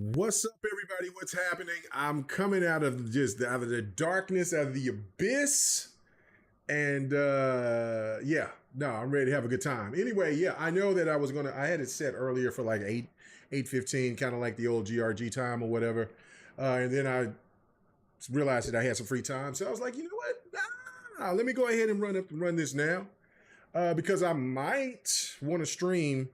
What's up, everybody? What's happening? I'm coming out of the darkness, out of the abyss, and yeah, no, I'm ready to have a good time. Anyway, yeah, I know that I had it set earlier for like 8:15, kind of like the old GRG time or whatever, and then I realized that I had some free time, so I was like, you know what? Let me go ahead and run this now, because I might want to stream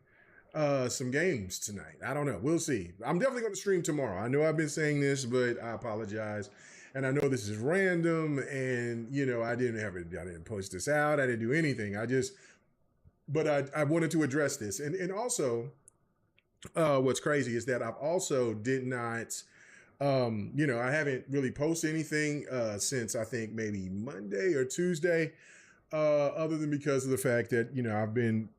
some games tonight. I don't know. We'll see. I'm definitely going to stream tomorrow. I know I've been saying this, but I apologize. And I know this is random, and I didn't post this out. I didn't do anything. But I wanted to address this. And also, what's crazy is that I've also did not, I haven't really posted anything since I think maybe Monday or Tuesday, other than because of the fact that, I've been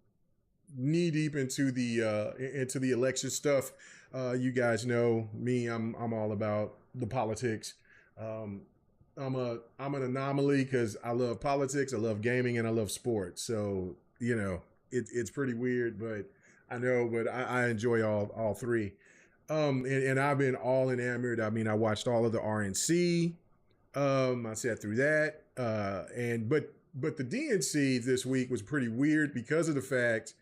knee deep into the election stuff. You guys know me. I'm all about the politics. I'm an anomaly because I love politics, I love gaming, and I love sports. So it's pretty weird, but I know. But I enjoy all three. And I've been all enamored. I mean, I watched all of the RNC. I sat through that. But the DNC this week was pretty weird because of the fact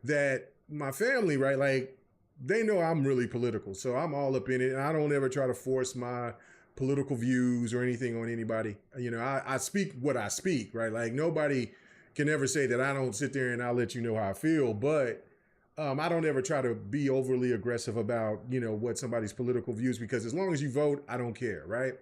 that my family, right, like they know I'm really political, so I'm all up in it, and I don't ever try to force my political views or anything on anybody. I speak what I speak, right? Like nobody can ever say that I don't sit there and I'll let you know how I feel, but I don't ever try to be overly aggressive about what somebody's political views, because as long as you vote, I don't care, right?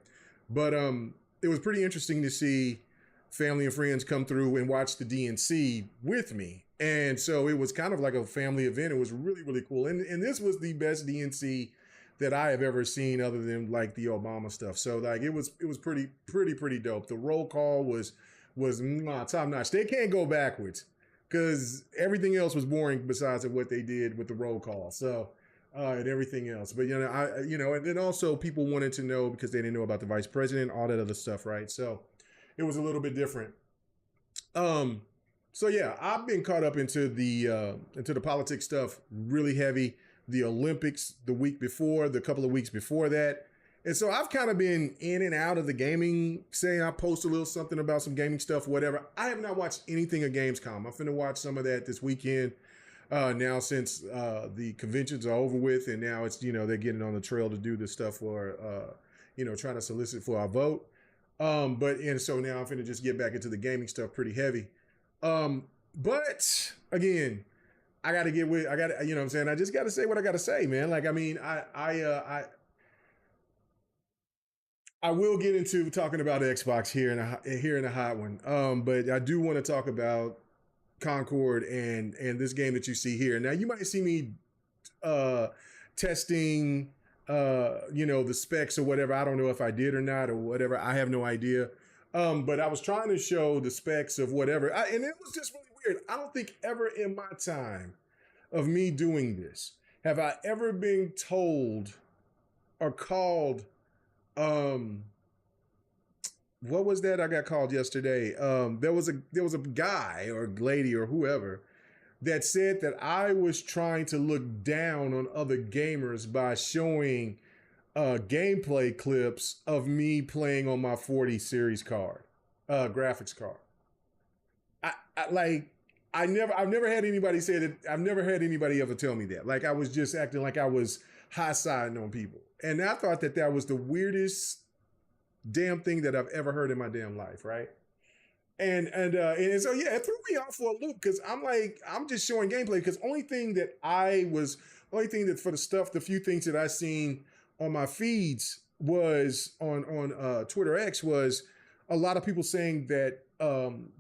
But it was pretty interesting to see family and friends come through and watch the DNC with me. And so it was kind of like a family event. It was really, really cool. And this was the best DNC that I have ever seen, other than like the Obama stuff. So like it was pretty dope. The roll call was top notch. They can't go backwards because everything else was boring besides of what they did with the roll call. So and everything else. But and then also people wanted to know, because they didn't know about the vice president, all that other stuff, right? So it was a little bit different. So yeah, I've been caught up into the politics stuff really heavy. The Olympics the week before, the couple of weeks before that. And so I've kind of been in and out of the gaming, saying I post a little something about some gaming stuff, whatever. I have not watched anything of Gamescom. I'm finna watch some of that this weekend. Now since the conventions are over with, and now it's, they're getting on the trail to do this stuff for, trying to solicit for our vote. And so now I'm finna just get back into the gaming stuff pretty heavy. But again, I got to get with, what I'm saying? I just got to say what I got to say, man. Like, I mean, I will get into talking about Xbox here in a hot one. But I do want to talk about Concord and this game that you see here. Now, you might see me testing the specs or whatever. I don't know if I did or not or whatever. I have no idea. But I was trying to show the specs of whatever. And it was just really weird. I don't think ever in my time of me doing this have I ever been told or called, what was that I got called yesterday? There was a guy or lady or whoever that said that I was trying to look down on other gamers by showing gameplay clips of me playing on my 40 series card, graphics card. I've never had anybody say that. I've never had anybody ever tell me that. Like I was just acting like I was high-siding on people. And I thought that was the weirdest damn thing that I've ever heard in my damn life, right? And so yeah, it threw me off for a loop, because I'm like, I'm just showing gameplay, because only thing that for the few things that I seen on my feeds was on Twitter X, was a lot of people saying that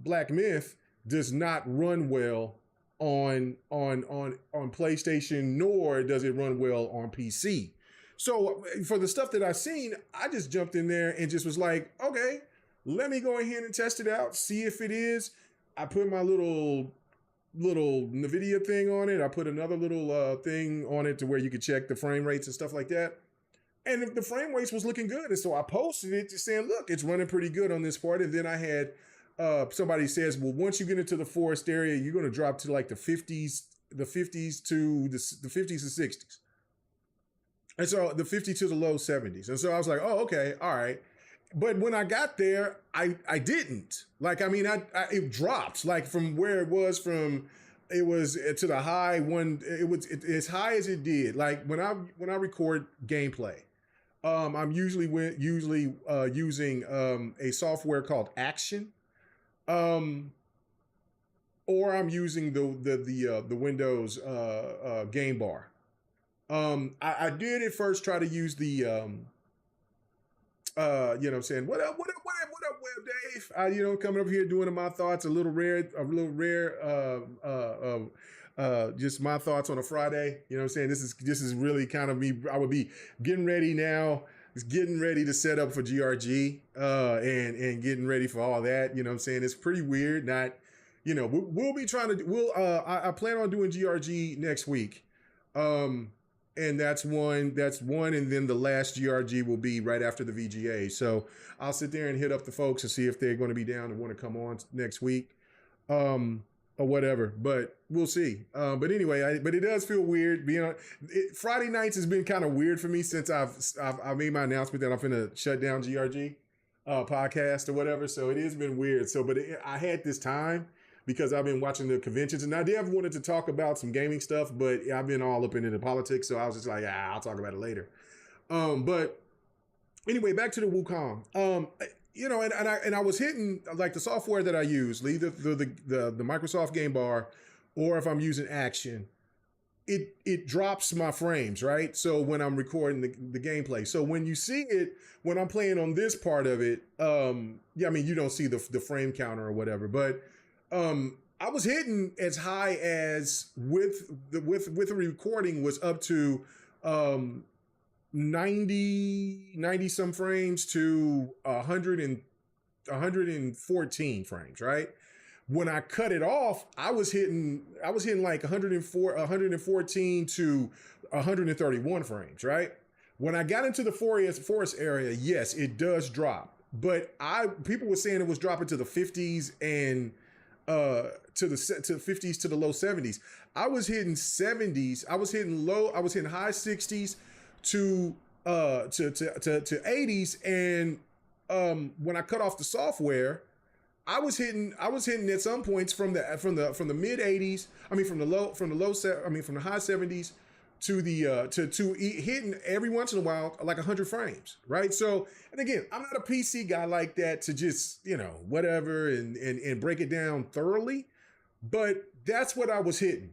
Black Myth does not run well on PlayStation, nor does it run well on PC. So for the stuff that I've seen, I just jumped in there and just was like, okay, let me go ahead and test it out, see if it is. I put my little NVIDIA thing on it. I put another little thing on it to where you could check the frame rates and stuff like that. And the frame rates was looking good. And so I posted it just saying, look, it's running pretty good on this part. And then I had somebody says, well, once you get into the forest area, you're going to drop to like the 50s to the 50s and 60s. And so the 50 to the low 70s. And so I was like, oh, okay, all right. But when I got there, I didn't. Like, I mean, it dropped like from where it was from. It was to the high one. It was as high as it did. Like when I record gameplay, I'm usually using a software called Action, um, or I'm using the Windows game bar. I did at first try to use the you know what I'm saying, what up, Web Dave? Coming up here doing my thoughts, just my thoughts on a Friday. You know what I'm saying? This is really kind of me. I would be getting ready now, just getting ready to set up for GRG, and getting ready for all that. You know what I'm saying? It's pretty weird. Not, we'll be trying to, I plan on doing GRG next week. And that's one, and then the last GRG will be right after the VGA. So I'll sit there and hit up the folks and see if they're going to be down and want to come on next week, or whatever. But we'll see. But anyway, but it does feel weird being on. Friday nights has been kind of weird for me since I've made my announcement that I'm going to shut down GRG podcast or whatever. So it has been weird. So, but I had this time, because I've been watching the conventions, and I did have wanted to talk about some gaming stuff, but I've been all up into the politics, so I was just like, I'll talk about it later. But anyway, back to the Wukong. And I was hitting like the software that I use, either the Microsoft Game Bar, or if I'm using Action, it drops my frames, right? So when I'm recording the gameplay, so when you see it, when I'm playing on this part of it, you don't see the frame counter or whatever, but I was hitting as high as with the recording was up to 90 some frames to 114 frames, right? When I cut it off, I was hitting like 114 to 131 frames, right? When I got into the forest area, yes, it does drop, but people were saying it was dropping to the 50s and to the 50s to the low 70s. I was hitting 70s. I was hitting high 60s to 80s, and when I cut off the software, I was hitting at some points from the mid 80s. From the high 70s to the to hitting every once in a while like 100 frames, right? So, and again, I'm not a PC guy like that to just whatever and break it down thoroughly, but that's what I was hitting.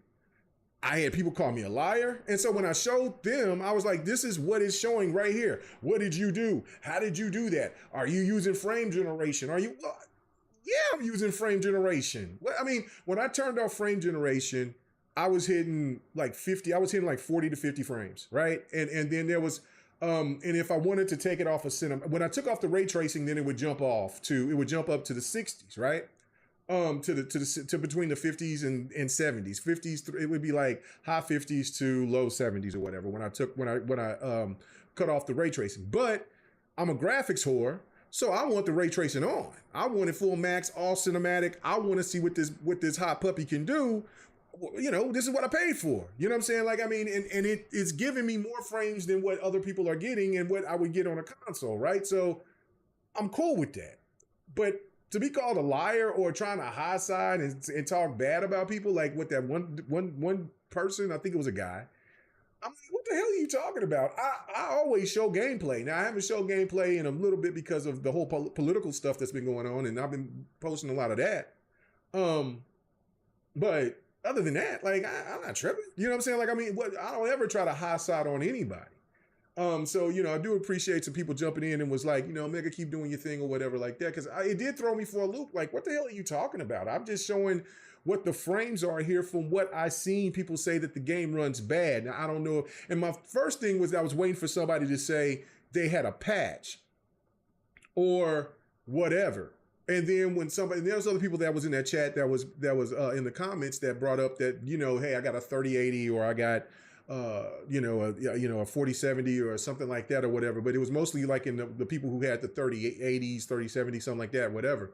I had people call me a liar, and so when I showed them, I was like, this is what it's showing right here. What did you do? How did you do that? Are you using frame generation? Are you? Yeah, I'm using frame generation. When I turned off frame generation, I was hitting like 50. I was hitting like 40 to 50 frames, right? And then there was, and if I wanted to take it off of cinema, when I took off the ray tracing, then it would jump up to the 60s, right? To between the 50s and 70s. 50s, it would be like high 50s to low 70s or whatever. When I cut off the ray tracing, but I'm a graphics whore. So I want the ray tracing on. I want it full max, all cinematic. I want to see what this hot puppy can do. This is what I paid for. You know what I'm saying? And it's giving me more frames than what other people are getting and what I would get on a console, right? So I'm cool with that. But to be called a liar or trying to high side and talk bad about people, like with that one person, I think it was a guy. I'm like, what the hell are you talking about? I always show gameplay. Now, I haven't shown gameplay in a little bit because of the whole political stuff that's been going on, and I've been posting a lot of that. But other than that, like, I'm not tripping. You know what I'm saying? Like, I don't ever try to high side on anybody. So, I do appreciate some people jumping in and was like, Mega, keep doing your thing or whatever like that. Because it did throw me for a loop. Like, what the hell are you talking about? I'm just showing what the frames are here from what I seen people say that the game runs bad. Now, I don't know. And my first thing was I was waiting for somebody to say they had a patch or whatever. And then when there was other people that was in that chat that was in the comments that brought up that, hey, I got a 3080 or I got, a 4070 or something like that or whatever. But it was mostly like in the people who had the 3080s, 3070, something like that, whatever,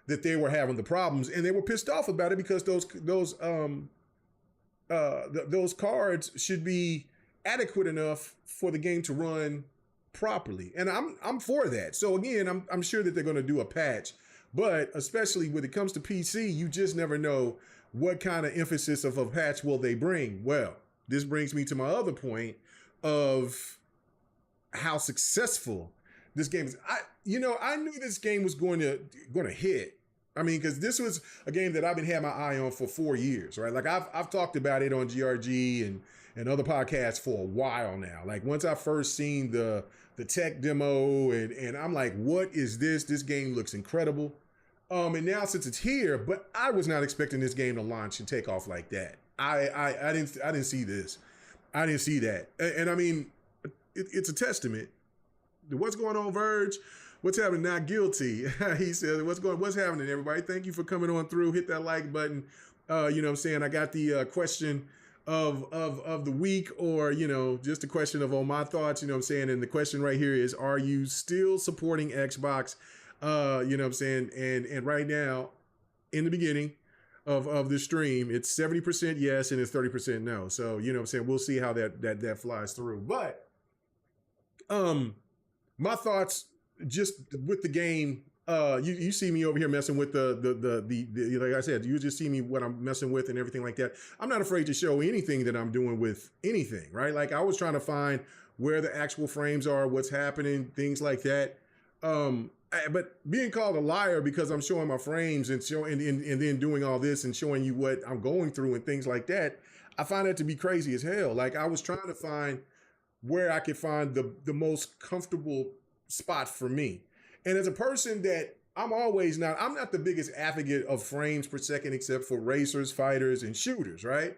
that they were having the problems, and they were pissed off about it because those cards should be adequate enough for the game to run properly. And I'm for that. So again, I'm sure that they're going to do a patch, but especially when it comes to PC, you just never know what kind of emphasis of a patch will they bring. Well, this brings me to my other point of how successful this game is. I knew this game was going to hit. I mean, because this was a game that I've been having my eye on for 4 years, right? Like I've talked about it on GRG and other podcasts for a while now. Like once I first seen the tech demo and I'm like, what is this? This game looks incredible. And now since it's here, but I was not expecting this game to launch and take off like that. I didn't see this. I didn't see that. And I mean, it's a testament. What's going on, Verge? What's happening? Not guilty. He said, what's happening, everybody? Thank you for coming on through. Hit that like button. You know what I'm saying? I got the question of the week, or, just a question of all my thoughts, you know what I'm saying? And the question right here is, are you still supporting Xbox? You know what I'm saying? And right now, in the beginning of the stream, it's 70% yes and it's 30% no. So, you know what I'm saying? We'll see how that flies through. But my thoughts just with the game, you see me over here messing with the like I said, you just see me what I'm messing with and everything like that. I'm not afraid to show anything that I'm doing with anything, right? Like I was trying to find where the actual frames are, what's happening, things like that. But being called a liar because I'm showing my frames and and then doing all this and showing you what I'm going through and things like that, I find that to be crazy as hell. Like I was trying to find where I could find the most comfortable spot for me. And as a person that I'm not the biggest advocate of frames per second except for racers, fighters, and shooters, right?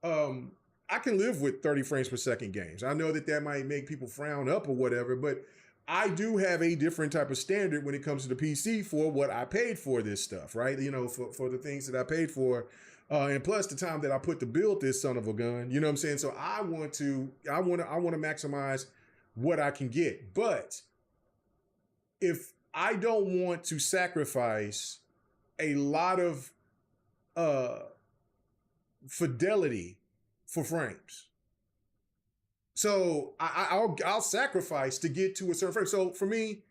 I can live with 30 frames per second games. I know that might make people frown up or whatever, but I do have a different type of standard when it comes to the PC for what I paid for this stuff, right? For the things that I paid for. And plus the time that I put to build this son of a gun, you know what I'm saying? So I want to maximize what I can get. But if I don't want to sacrifice a lot of fidelity for frames, so I'll sacrifice to get to a certain frame. So for me,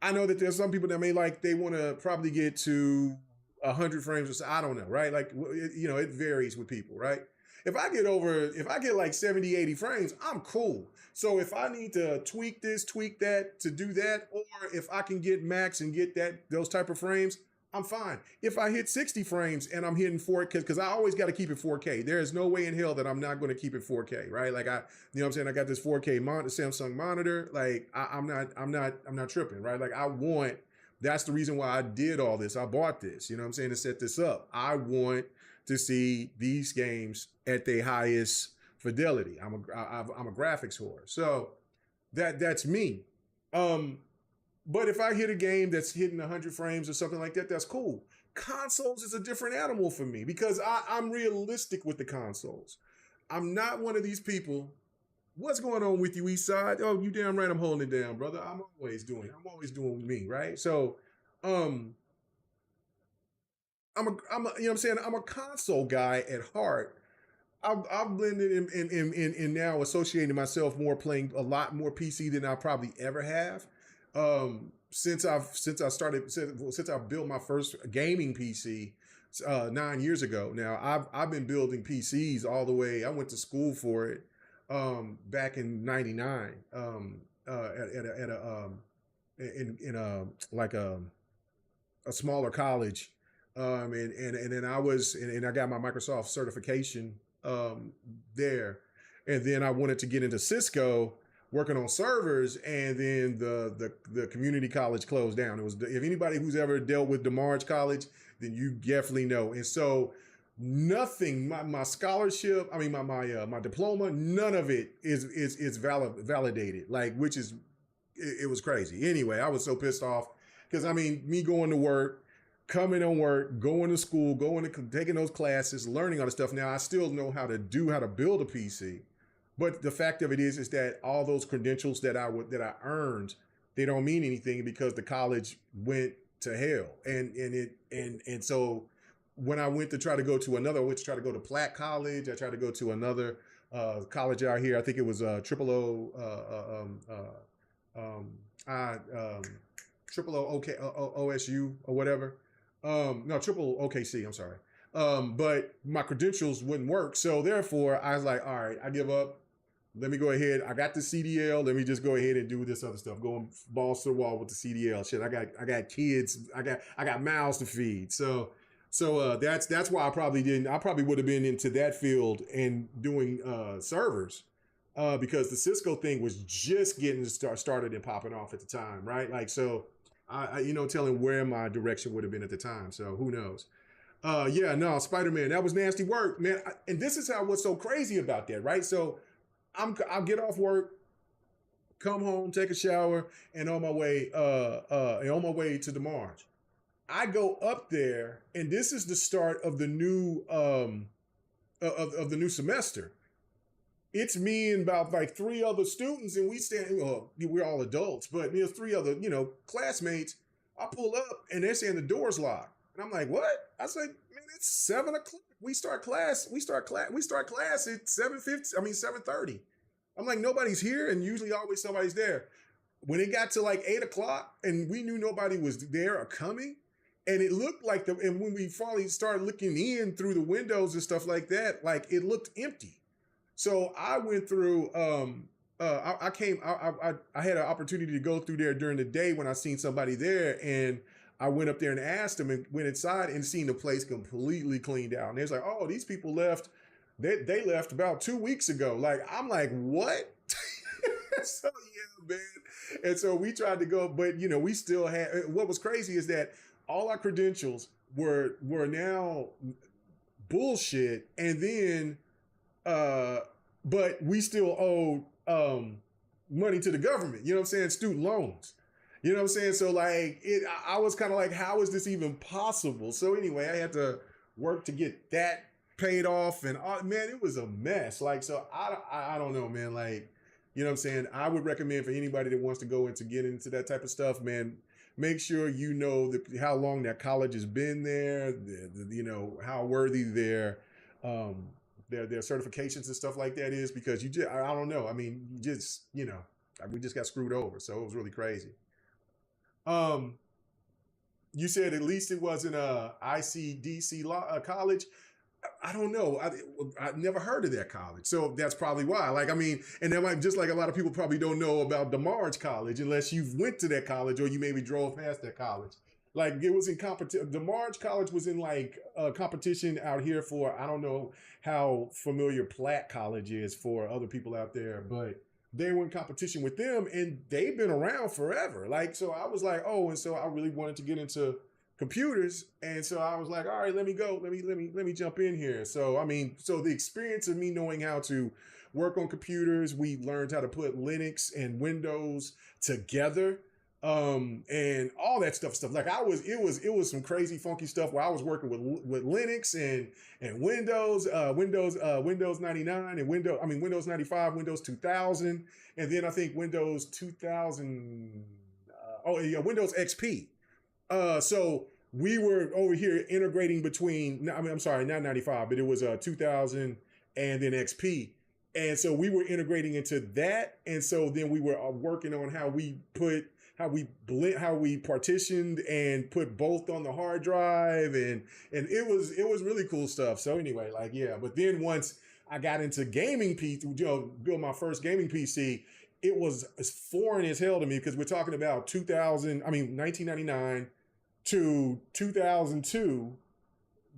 I know that there's some people that they want to probably get to 100 frames or so. I don't know, right? Like, it varies with people, right? If I get like 70, 80 frames, I'm cool. So if I need to tweak this, tweak that to do that, or if I can get max and get those type of frames, I'm fine. If I hit 60 frames and I'm hitting 4K, because I always got to keep it 4K. There is no way in hell that I'm not going to keep it 4K, right? Like you know what I'm saying? I got this 4K Samsung monitor. Like I'm not tripping, right? Like that's the reason why I did all this. I bought this, you know what I'm saying, to set this up. I want to see these games at their highest fidelity. I'm a graphics whore. So that's me. But if I hit a game that's hitting 100 frames or something like that, that's cool. Consoles is a different animal for me because I'm realistic with the consoles. I'm not one of these people. What's going on with you, Eastside? Oh, you damn right I'm holding it down, brother. I'm always doing me, right? So, I'm you know what I'm saying? I'm a console guy at heart. I've blended in now associating myself more playing a lot more PC than I probably ever have. Since I built my first gaming PC 9 years ago. Now I've been building PCs all the way. I went to school for it back in '99 at a smaller college, and then I got my Microsoft certification there, and then I wanted to get into Cisco, working on servers, and then the community college closed down. It was, if anybody who's ever dealt with DeMarge College, then you definitely know. And so nothing, my scholarship, my diploma, none of it is validated. Like, which is, it was crazy. Anyway, I was so pissed off because me going to work, coming on work, going to school, taking those classes, learning all the stuff. Now I still know how to build a PC. But the fact of it is that all those credentials that I earned, they don't mean anything because the college went to hell. And so when I went to try to go to Platt College, I tried to go to another college out here. I think it was Triple O, I Triple O OSU or whatever. No, Triple OKC. I'm sorry. But my credentials wouldn't work, so therefore I was like, all right, I give up. Let me go ahead. I got the CDL. Let me just go ahead and do this other stuff. Going balls to the wall with the CDL. Shit, I got kids. I got mouths to feed. So that's why I probably didn't. I probably would have been into that field and doing servers because the Cisco thing was just getting started and popping off at the time, right? Like so, telling where my direction would have been at the time. So who knows? Yeah, no, Spider-Man, that was nasty work, man. And this is what's so crazy about that, right? So I'll get off work, come home, take a shower, and on my way to the March. I go up there, and this is the start of the new of the new semester. It's me and about like three other students, and we're all adults, but three other classmates. I pull up, and they're saying the door's locked, and I'm like, what? I said, man, it's 7 o'clock. We start class at 7:50. I mean 7:30. I'm like, nobody's here, and usually always somebody's there. When it got to like 8 o'clock, and we knew nobody was there or coming, and it looked like and when we finally started looking in through the windows and stuff like that, like it looked empty. So I went through. I had an opportunity to go through there during the day when I seen somebody there, and I went up there and asked them and went inside and seen the place completely cleaned out. And they was like, oh, these people left. They left about 2 weeks ago. Like, I'm like, what? So, yeah, man. And so we tried to go, but, we still had, what was crazy is that all our credentials were now bullshit. And then, but we still owed money to the government. You know what I'm saying? Student loans. You know what I'm saying? So like I was kind of like, how is this even possible? So anyway, I had to work to get that paid off, and man, it was a mess. Like, so I don't know, man. Like, you know what I'm saying? I would recommend for anybody that wants to get into that type of stuff, man, make sure you know how long that college has been there, how worthy their certifications and stuff like that is, because I don't know. I mean, we just got screwed over. So it was really crazy. You said at least it wasn't a ICDC college. I don't know. I never heard of that college, so that's probably why. Like, I mean, and that might, just like a lot of people probably don't know about DeMarge College unless you went to that college or you maybe drove past that college. Like, it was in competition. DeMarge College was in like a competition out here for, I don't know how familiar Platt College is for other people out there, but they were in competition with them, and they've been around forever. Like, so I was like, oh, and so I really wanted to get into computers, and so I was like, all right, let me jump in here. So I mean, so the experience of me knowing how to work on computers, we learned how to put Linux and Windows together, and all that stuff. Like, it was some crazy funky stuff where I was working with Linux and Windows 99 and Windows 95, Windows 2000, and then I think Windows 2000. Windows XP. So we were over here integrating between, I'm sorry, not 95, but it was 2000 and then XP. And so we were integrating into that. And so then we were working on how we partitioned and put both on the hard drive. And it was really cool stuff. So anyway, like, yeah, but then once I got into gaming build my first gaming PC, it was as foreign as hell to me, because we're talking about 1999 to 2002,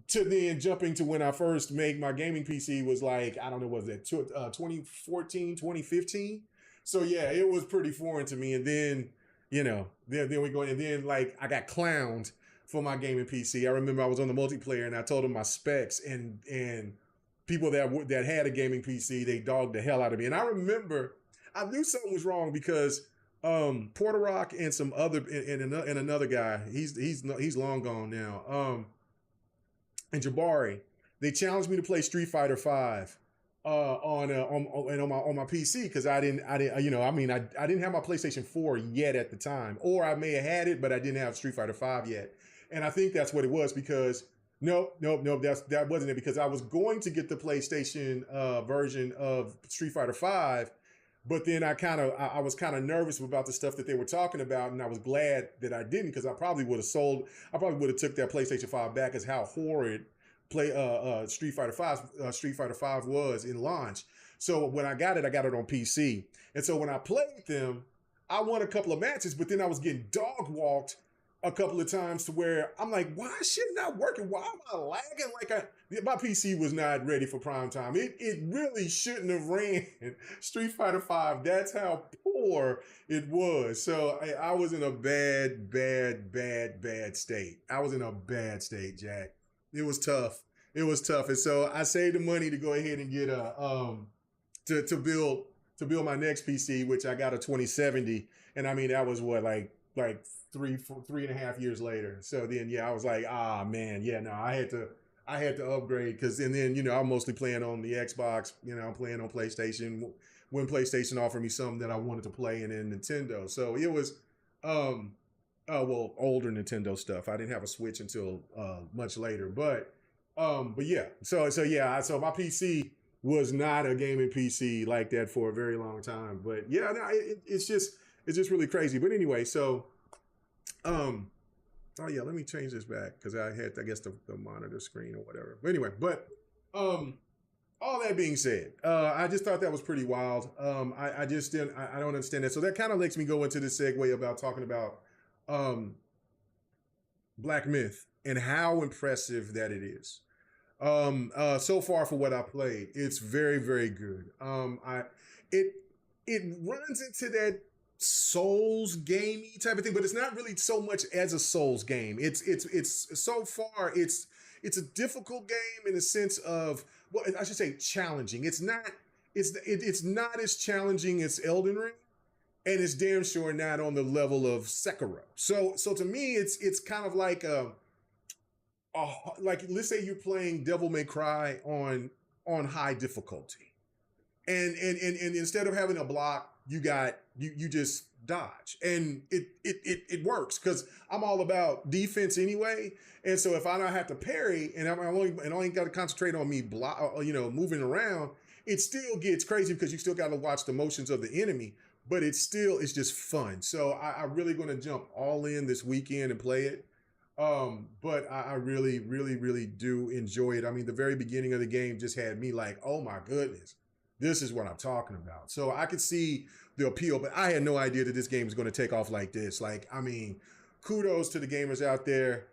to then jumping to when I first made my gaming PC was like, I don't know, was that 2014, 2015? So yeah, it was pretty foreign to me. And then, then we go, and then like I got clowned for my gaming PC. I remember I was on the multiplayer and I told them my specs, and people that had a gaming PC, they dogged the hell out of me. And I remember I knew something was wrong because Porter Rock and some other and another guy, he's long gone now. And Jabari, they challenged me to play Street Fighter V on my PC, because I didn't have my PlayStation 4 yet at the time, or I may have had it, but I didn't have Street Fighter V yet. And I think that's what it was, because Nope. That wasn't it because I was going to get the PlayStation version of Street Fighter Five, but then I was kind of nervous about the stuff that they were talking about, and I was glad that I didn't because I probably would have took that PlayStation Five back as how horrid Street Fighter Five was in launch. So when I got it on PC, and so when I played them, I won a couple of matches, but then I was getting dog walked a couple of times to where I'm like, why is shit not working? Why am I lagging? My PC was not ready for prime time. It really shouldn't have ran Street Fighter Five. That's how poor it was. So I was in a bad state. I was in a bad state, Jack. It was tough. It was tough. And so I saved the money to go ahead and get to build my next PC, which I got a 2070. And I mean that was what like 3.5 years later. So then yeah, I was like, ah man, yeah, no, I had to upgrade because and then I'm mostly playing on the Xbox, I'm playing on PlayStation when PlayStation offered me something that I wanted to play and then Nintendo. So it was older Nintendo stuff. I didn't have a Switch until much later. But yeah. So my PC was not a gaming PC like that for a very long time. But yeah, no, it's just really crazy. But anyway, so oh yeah, let me change this back because I had I guess the monitor screen or whatever. But anyway, all that being said, I just thought that was pretty wild. I just didn't I don't understand that. So that kind of makes me go into this segue about talking about Black Myth and how impressive that it is. So far for what I played, it's very, very good. It it runs into that Souls gamey type of thing, but it's not really so much as a Souls game. It's so far it's a difficult game in the sense of well, I should say challenging. It's not as challenging as Elden Ring, and it's damn sure not on the level of Sekiro. So to me, it's kind of like like let's say you're playing Devil May Cry on high difficulty, and instead of having a block, you just dodge, and it works because I'm all about defense anyway, and so if I don't have to parry and I only got to concentrate on me block, moving around, it still gets crazy because you still got to watch the motions of the enemy, but it's just fun. So I'm really going to jump all in this weekend and play it. But I really, really, really do enjoy it. I mean, the very beginning of the game just had me like, oh my goodness, this is what I'm talking about. So I could see the appeal, but I had no idea that this game was going to take off like this. Like, I mean, kudos to the gamers out there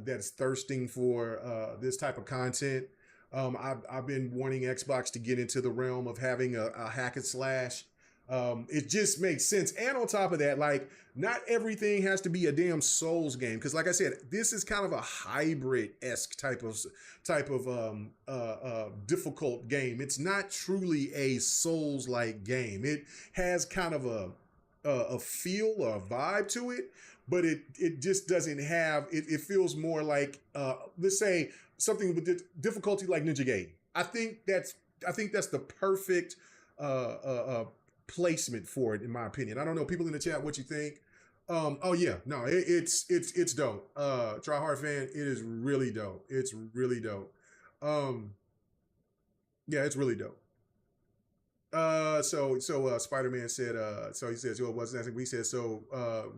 that's thirsting for this type of content. I've been wanting Xbox to get into the realm of having a hack and slash. It just makes sense. And on top of that, like not everything has to be a damn Souls game. Cause like I said, this is kind of a hybrid-esque type of difficult game. It's not truly a Souls-like game. It has kind of a feel or a vibe to it, but it just doesn't have, it feels more like, let's say something with difficulty like Ninja Gaiden. I think that's the perfect, placement for it, in my opinion. I don't know, people in the chat, what you think? Oh yeah, no, it's dope. Try Hard fan, it is really dope. It's really dope. Yeah, it's really dope. Spider-Man said, so he says, well, what's that? We said, so,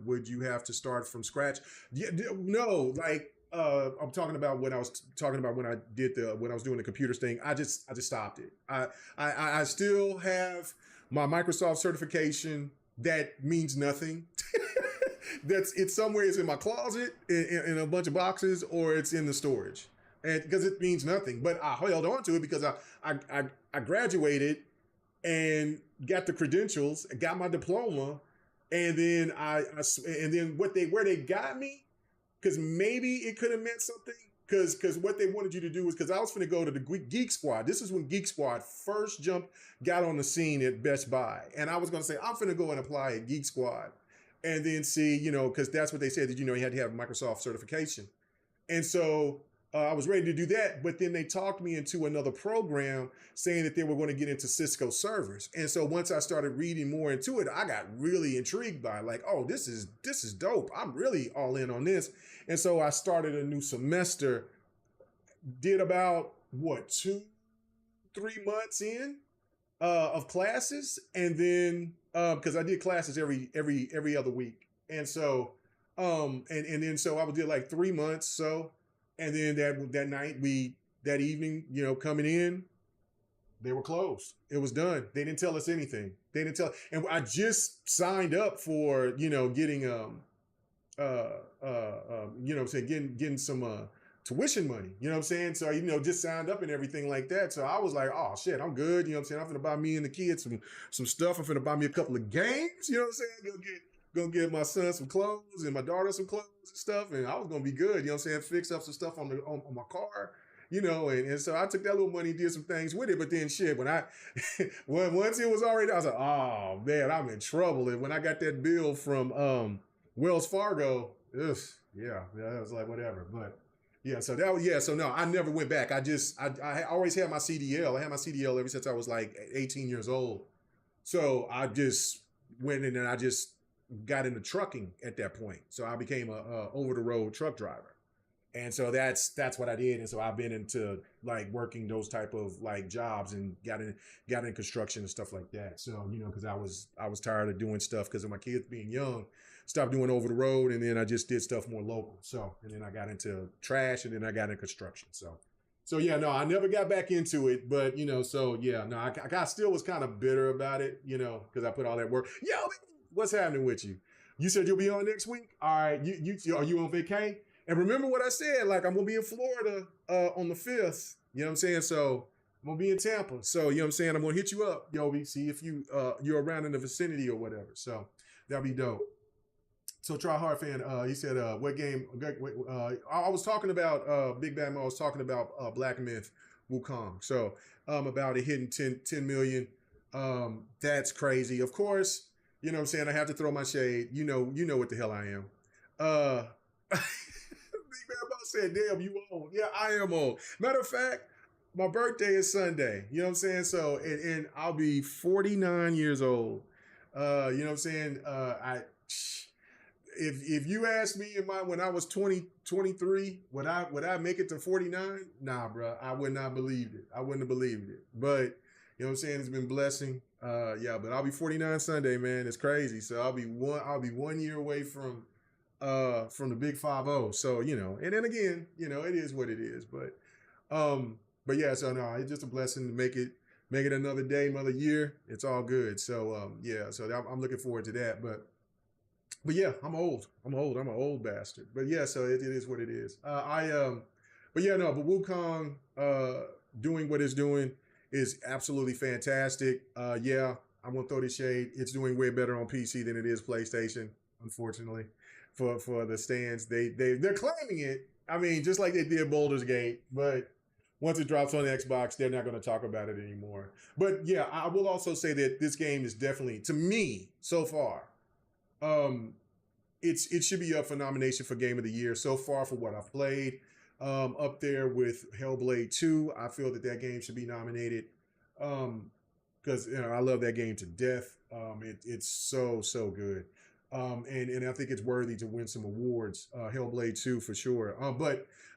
would you have to start from scratch? Yeah, no, like, I'm talking about when I was talking about when I was doing the computers thing. I just stopped it. I still have my Microsoft certification. That means nothing. It's somewhere. It's in my closet in a bunch of boxes, or it's in the storage, and because it means nothing. But I held on to it because I graduated and got the credentials, got my diploma, and then and then where they got me, because maybe it could have meant something. Because what they wanted you to do was, because I was going to go to the Geek Squad. This is when Geek Squad first got on the scene at Best Buy. And I was going to say, I'm going to go and apply at Geek Squad. And then see, because that's what they said, that, you had to have Microsoft certification. And so I was ready to do that, but then they talked me into another program saying that they were going to get into Cisco servers. And so once I started reading more into it, I got really intrigued by it. Like, oh, this is dope. I'm really all in on this. And so I started a new semester, did about what, 2-3 months in of classes, and then because I did classes every other week. And so and then so I did like 3 months so. And then that evening, coming in, they were closed. It was done. They didn't tell us anything. They didn't tell. And I just signed up for, getting getting some tuition money. You know what I'm saying? So just signed up and everything like that. So I was like, oh shit, I'm good. You know what I'm saying? I'm gonna buy me and the kids some stuff. I'm gonna buy me a couple of games. You know what I'm saying? Gonna get my son some clothes and my daughter some clothes and stuff, and I was gonna be good, you know what I'm saying? Fix up some stuff on my car, and so I took that little money, did some things with it, but then shit, when once it was already, I was like, oh man, I'm in trouble. And when I got that bill from Wells Fargo, yeah, I was like, whatever. But yeah, so so no, I never went back. I always had my CDL. I had my CDL ever since I was like 18 years old. So I just went in and I just got into trucking at that point. So I became a over the road truck driver. And so that's what I did. And so I've been into like working those type of like jobs and got in construction and stuff like that. So, cause I was tired of doing stuff because of my kids being young, stopped doing over the road. And then I just did stuff more local. So, and then I got into trash and then I got into construction. So yeah, no, I never got back into it, but so yeah, no, I still was kind of bitter about it, cause I put all that work. Yo, what's happening with you? You said you'll be on next week? All right, are you on vacay? And remember what I said, like I'm gonna be in Florida on the 5th. You know what I'm saying? So I'm gonna be in Tampa. So you know what I'm saying? I'm gonna hit you up, Yobi, see if you're around in the vicinity or whatever. So that'll be dope. So Try Hard Fan, he said, what game? I was talking about Big Bad Mo. I was talking about Black Myth Wukong. So about it hitting 10 million. That's crazy. Of course, you know what I'm saying? I have to throw my shade. You know what the hell I am. Big Bad Mo said, damn, you old. Yeah, I am old. Matter of fact, my birthday is Sunday. You know what I'm saying? So, and I'll be 49 years old. You know what I'm saying? If you asked me when I was 23, would I make it to 49? Nah, bro, I would not believed it. I wouldn't have believed it. But you know what I'm saying? It's been blessing. Yeah, but I'll be 49 Sunday, man. It's crazy. So I'll be 1 year away from the big 50. So, and then again, it is what it is. But yeah, so no, it's just a blessing to make it another day, another year. It's all good. So yeah, so I'm looking forward to that. But yeah, I'm old. I'm an old bastard. But yeah, so it is what it is. But Wukong doing what it's doing is absolutely fantastic. Yeah, I'm gonna throw the shade. It's doing way better on PC than it is PlayStation, unfortunately. For the stands, they're claiming it. I mean, just like they did Baldur's Gate, but once it drops on Xbox, they're not going to talk about it anymore. But yeah, I will also say that this game is definitely, to me, so far, it should be up for nomination for Game of the Year so far for what I've played. Up there with Hellblade 2, I feel that game should be nominated because I love that game to death. It's so good, and I think it's worthy to win some awards. Hellblade 2 for sure.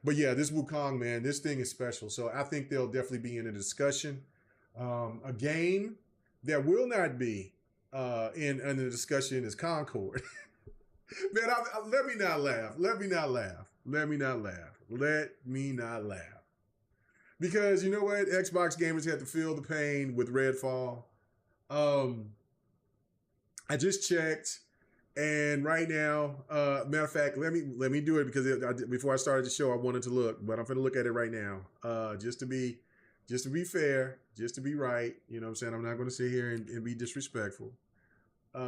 But yeah, this Wukong, man, this thing is special. So I think they'll definitely be in a discussion. A game that will not be in the discussion is Concord. Man, let me not laugh. Let me not laugh. Because you know what? Xbox gamers had to feel the pain with Redfall. I just checked, and right now, matter of fact, let me do it because before I started the show, I wanted to look, but I'm going to look at it right now, just to be fair, just to be right. You know what I'm saying? I'm not going to sit here and be disrespectful. Hold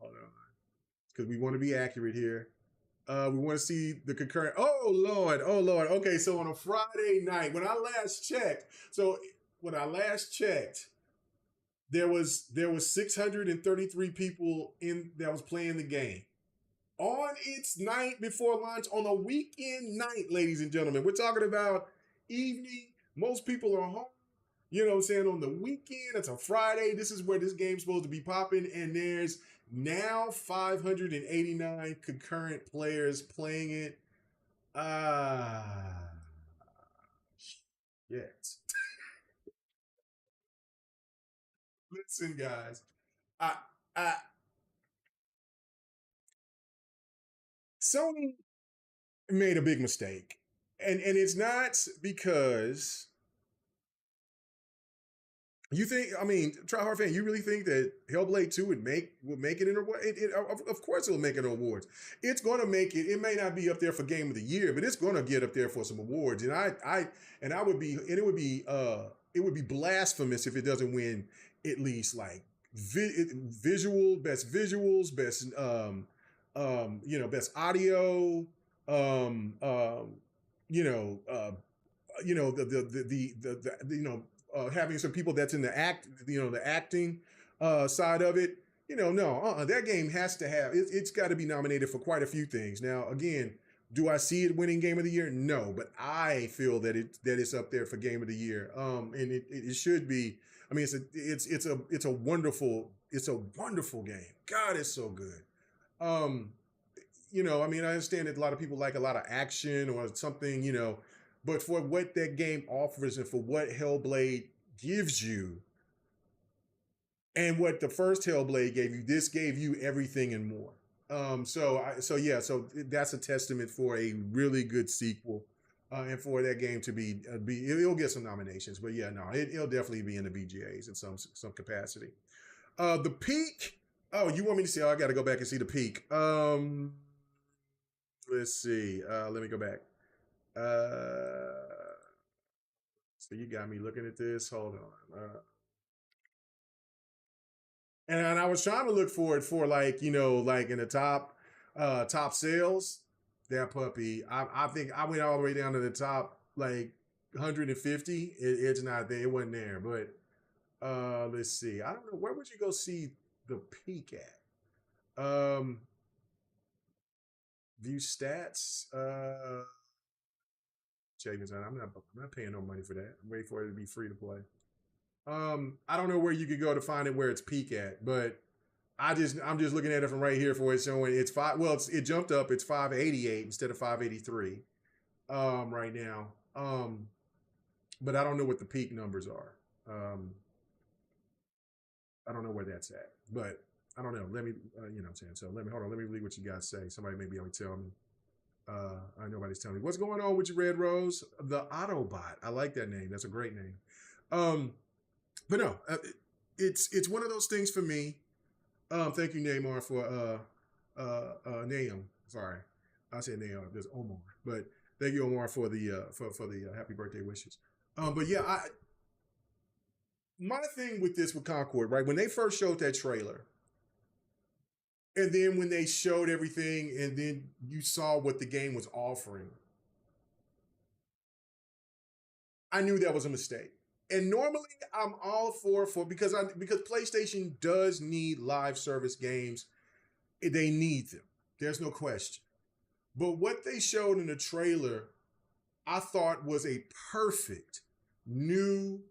on. Because we want to be accurate here. We want to see the concurrent. Oh Lord. Okay, so on a Friday night, when I last checked, there was 633 people that was playing the game on its night before lunch on a weekend night, ladies and gentlemen. We're talking about evening. Most people are home. You know what I'm saying? On the weekend, it's a Friday. This is where this game's supposed to be popping. And there's now 589 concurrent players playing it. Ah, yes. Listen, guys. I, I, Sony made a big mistake. And it's not because you think, I mean, try hard fan, you really think that Hellblade 2 would make it in award? Of course it'll make it in awards. It's gonna make it, it may not be up there for game of the year, but it's gonna get up there for some awards. And I would be, and it would be blasphemous if it doesn't win at least like best visuals, best best audio, um, um, you know, having some people that's in the acting side of it. No, that game has to have it's got to be nominated for quite a few things. Now, again, do I see it winning Game of the Year? No, but I feel that it's up there for Game of the Year. And it should be. I mean, it's a wonderful game. God, it's so good. Um, I mean, I understand that a lot of people like a lot of action or something, but for what that game offers and for what Hellblade gives you and what the first Hellblade gave you, this gave you everything and more. So that's a testament for a really good sequel, and for that game to it'll get some nominations, but yeah, no, it'll definitely be in the BGAs in some capacity. The peak. Oh, you want me to see? Oh, I got to go back and see the peak. Let's see. Let me go back. So you got me looking at this. Hold on. And I was trying to look for it for like in the top sales. That puppy. I think I went all the way down to the top like 150. It's not there. It wasn't there. But let's see. I don't know. Where would you go see the peak at? View stats. I'm not paying no money for that. I'm waiting for it to be free to play. I don't know where you could go to find it where it's peak at, but I'm just looking at it from right here for it showing it's five. Well, it jumped up. It's 588 instead of 583 right now. But I don't know what the peak numbers are. I don't know where that's at, but I don't know. Let me, what I'm saying. So hold on. Let me read what you guys say. Somebody may be able to tell me. Nobody's telling me what's going on with your Red Rose. The Autobot. I like that name. That's a great name. But no, it's one of those things for me. Thank you, Neymar, for Nahum. Sorry, I said Nahum. There's Omar, but thank you, Omar, for the happy birthday wishes. But yeah, my thing with Concord, right? When they first showed that trailer, and then when they showed everything, and then you saw what the game was offering, I knew that was a mistake. And normally I'm all for because PlayStation does need live service games. They need them. There's no question. But what they showed in the trailer, I thought was a perfect new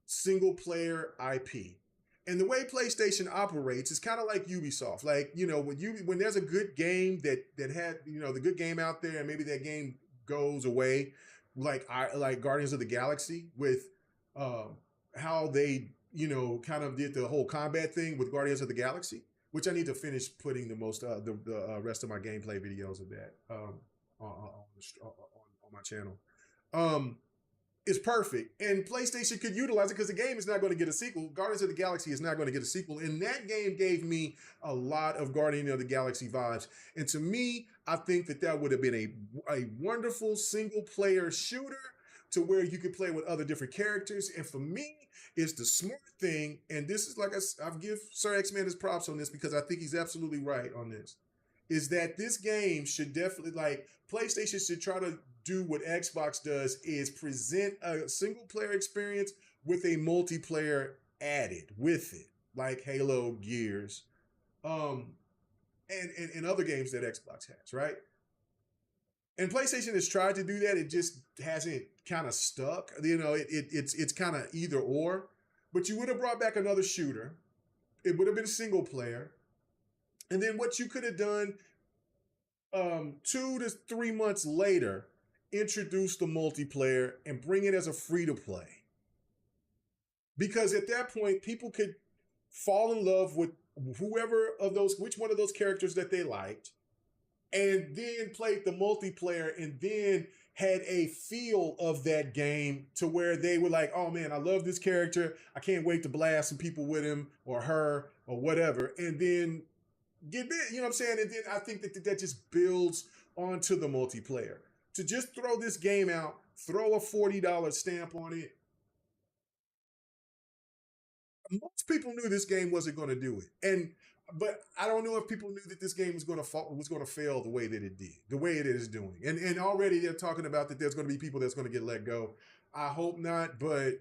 single player IP. And the way PlayStation operates is kind of like Ubisoft. Like, when there's a good game that had, the good game out there and maybe that game goes away, like Guardians of the Galaxy with how they, kind of did the whole combat thing with Guardians of the Galaxy, which I need to finish putting the rest of my gameplay videos of that on my channel. Is perfect. And PlayStation could utilize it because the game is not going to get a sequel. Guardians of the Galaxy is not going to get a sequel. And that game gave me a lot of Guardian of the Galaxy vibes. And to me, I think that would have been a wonderful single player shooter to where you could play with other different characters. And for me, it's the smart thing. And this is like I've give Sir X-Man his props on this because I think he's absolutely right on this. Is that this game should definitely, like, PlayStation should try to do what Xbox does, is present a single player experience with a multiplayer added with it, like Halo, Gears. and other games that Xbox has, right? And PlayStation has tried to do that. It just hasn't kind of stuck. It's kind of either or. But you would have brought back another shooter. It would have been single player. And then what you could have done 2 to 3 months later, introduce the multiplayer and bring it as a free to play. Because at that point, people could fall in love with which one of those characters that they liked, and then played the multiplayer and then had a feel of that game to where they were like, oh man, I love this character. I can't wait to blast some people with him or her or whatever. And then get bit, you know what I'm saying? And then I think that just builds onto the multiplayer. To just throw this game out, throw a $40 stamp on it. Most people knew this game wasn't going to do it. But I don't know if people knew that this game was going to fail the way that it did, the way it is doing. And already they're talking about that there's going to be people that's going to get let go. I hope not, but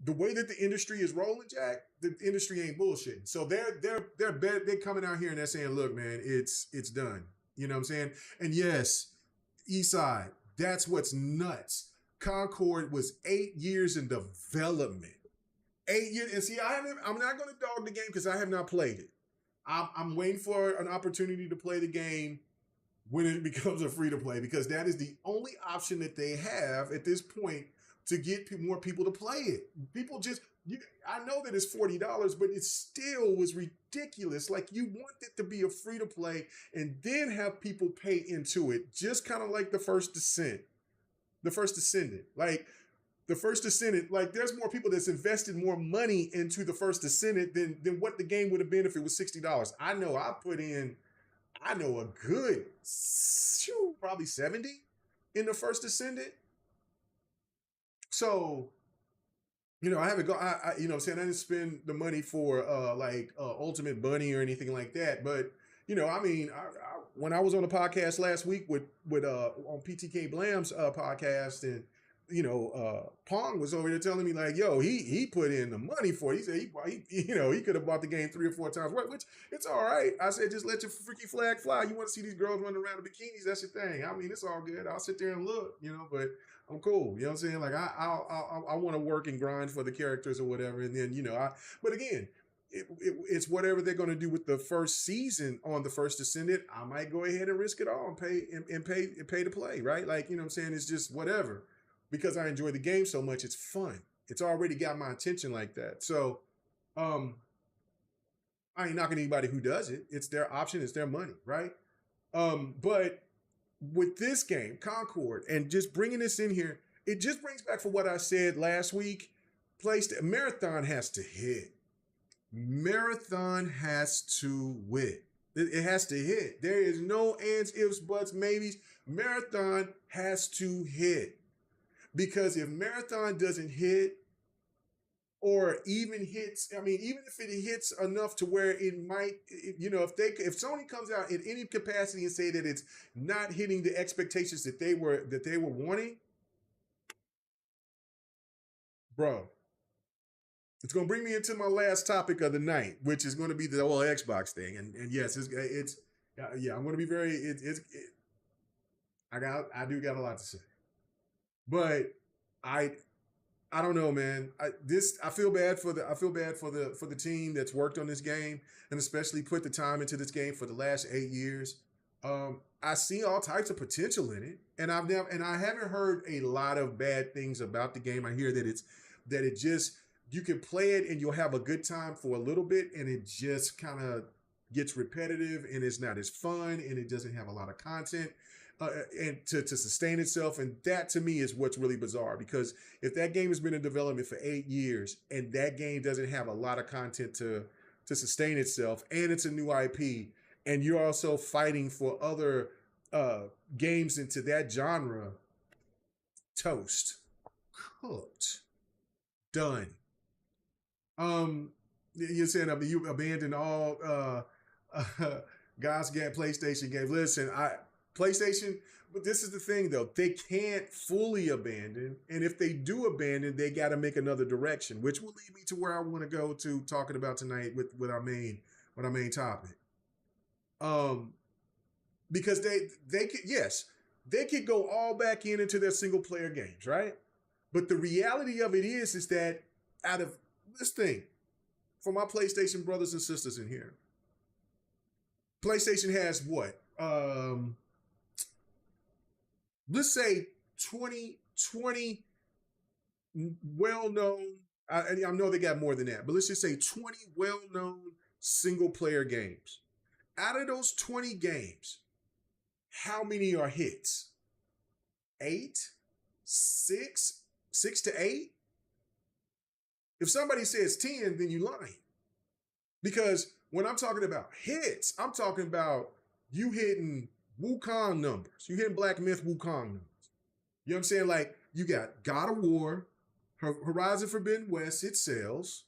the way that the industry is rolling, Jack, the industry ain't bullshitting. So they're coming out here and they're saying, look, man, it's done. You know what I'm saying? And yes, Eastside, that's what's nuts. Concord was 8 years in development. 8 years, and see, I'm not going to dog the game because I have not played it. I'm waiting for an opportunity to play the game when it becomes a free to play, because that is the only option that they have at this point to get more people to play it. People I know that it's $40, but it still was ridiculous. Like, you want it to be a free to play and then have people pay into it, just kind of like the First Descendant. Like, the First Descendant, like, there's more people that's invested more money into the First Descendant than what the game would have been if it was $60. I know a good, probably 70 in the First Descendant. So, I haven't go. You know what I'm saying, I didn't spend the money for Ultimate Bunny or anything like that. But when I was on the podcast last week with on PTK Blam's podcast, and Pong was over there telling me like, yo, he put in the money for it. He said he could have bought the game 3 or 4 times, which it's all right. I said, just let your freaky flag fly. You want to see these girls running around in bikinis? That's your thing. It's all good. I'll sit there and look, but I'm cool. You know what I'm saying? Like, I want to work and grind for the characters or whatever. And then, but again, it's whatever they're going to do with the first season on the First Descendant. I might go ahead and risk it all and pay to play, right? Like, you know what I'm saying? It's just whatever. Because I enjoy the game so much, it's fun. It's already got my attention like that. So, I ain't knocking anybody who does it. It's their option. It's their money, right? But with this game, Concord, and just bringing this in here, it just brings back for what I said last week. Marathon has to hit. Marathon has to win. It has to hit. There is no ands, ifs, buts, maybes. Marathon has to hit. Because if Marathon doesn't hit, or even hits, even if it hits enough to where it might, if Sony comes out in any capacity and say that it's not hitting the expectations that they were wanting, bro, it's gonna bring me into my last topic of the night, which is going to be the whole Xbox thing. And yes, I'm going to be very. I do got a lot to say. But I don't know, man. I feel bad for the team that's worked on this game and especially put the time into this game for the last 8 years. I see all types of potential in it, and I haven't heard a lot of bad things about the game. I hear that you can play it and you'll have a good time for a little bit, and it just kind of gets repetitive and it's not as fun and it doesn't have a lot of content. And to sustain itself. And that to me is what's really bizarre, because if that game has been in development for 8 years and that game doesn't have a lot of content to sustain itself, and it's a new IP, and you're also fighting for other games into that genre, toast, cooked, done. You're saying you abandoned all God's Get PlayStation games. Listen, PlayStation, but this is the thing though, they can't fully abandon, and if they do abandon, they got to make another direction, which will lead me to where I want to go to talking about tonight with our main topic. Um, because they could, yes, they could go all back into their single player games, right? But the reality of it is that out of this thing, for my PlayStation brothers and sisters in here, PlayStation has what? Let's say 20 well-known. I know they got more than that, but let's just say 20 well-known single-player games. Out of those 20 games, how many are hits? 8? 6? 6 to 8? If somebody says 10, then you're lying. Because when I'm talking about hits, I'm talking about you hitting Wukong numbers. You hitting Black Myth Wukong numbers. You know what I'm saying? Like, you got God of War, Horizon Forbidden West, it sells,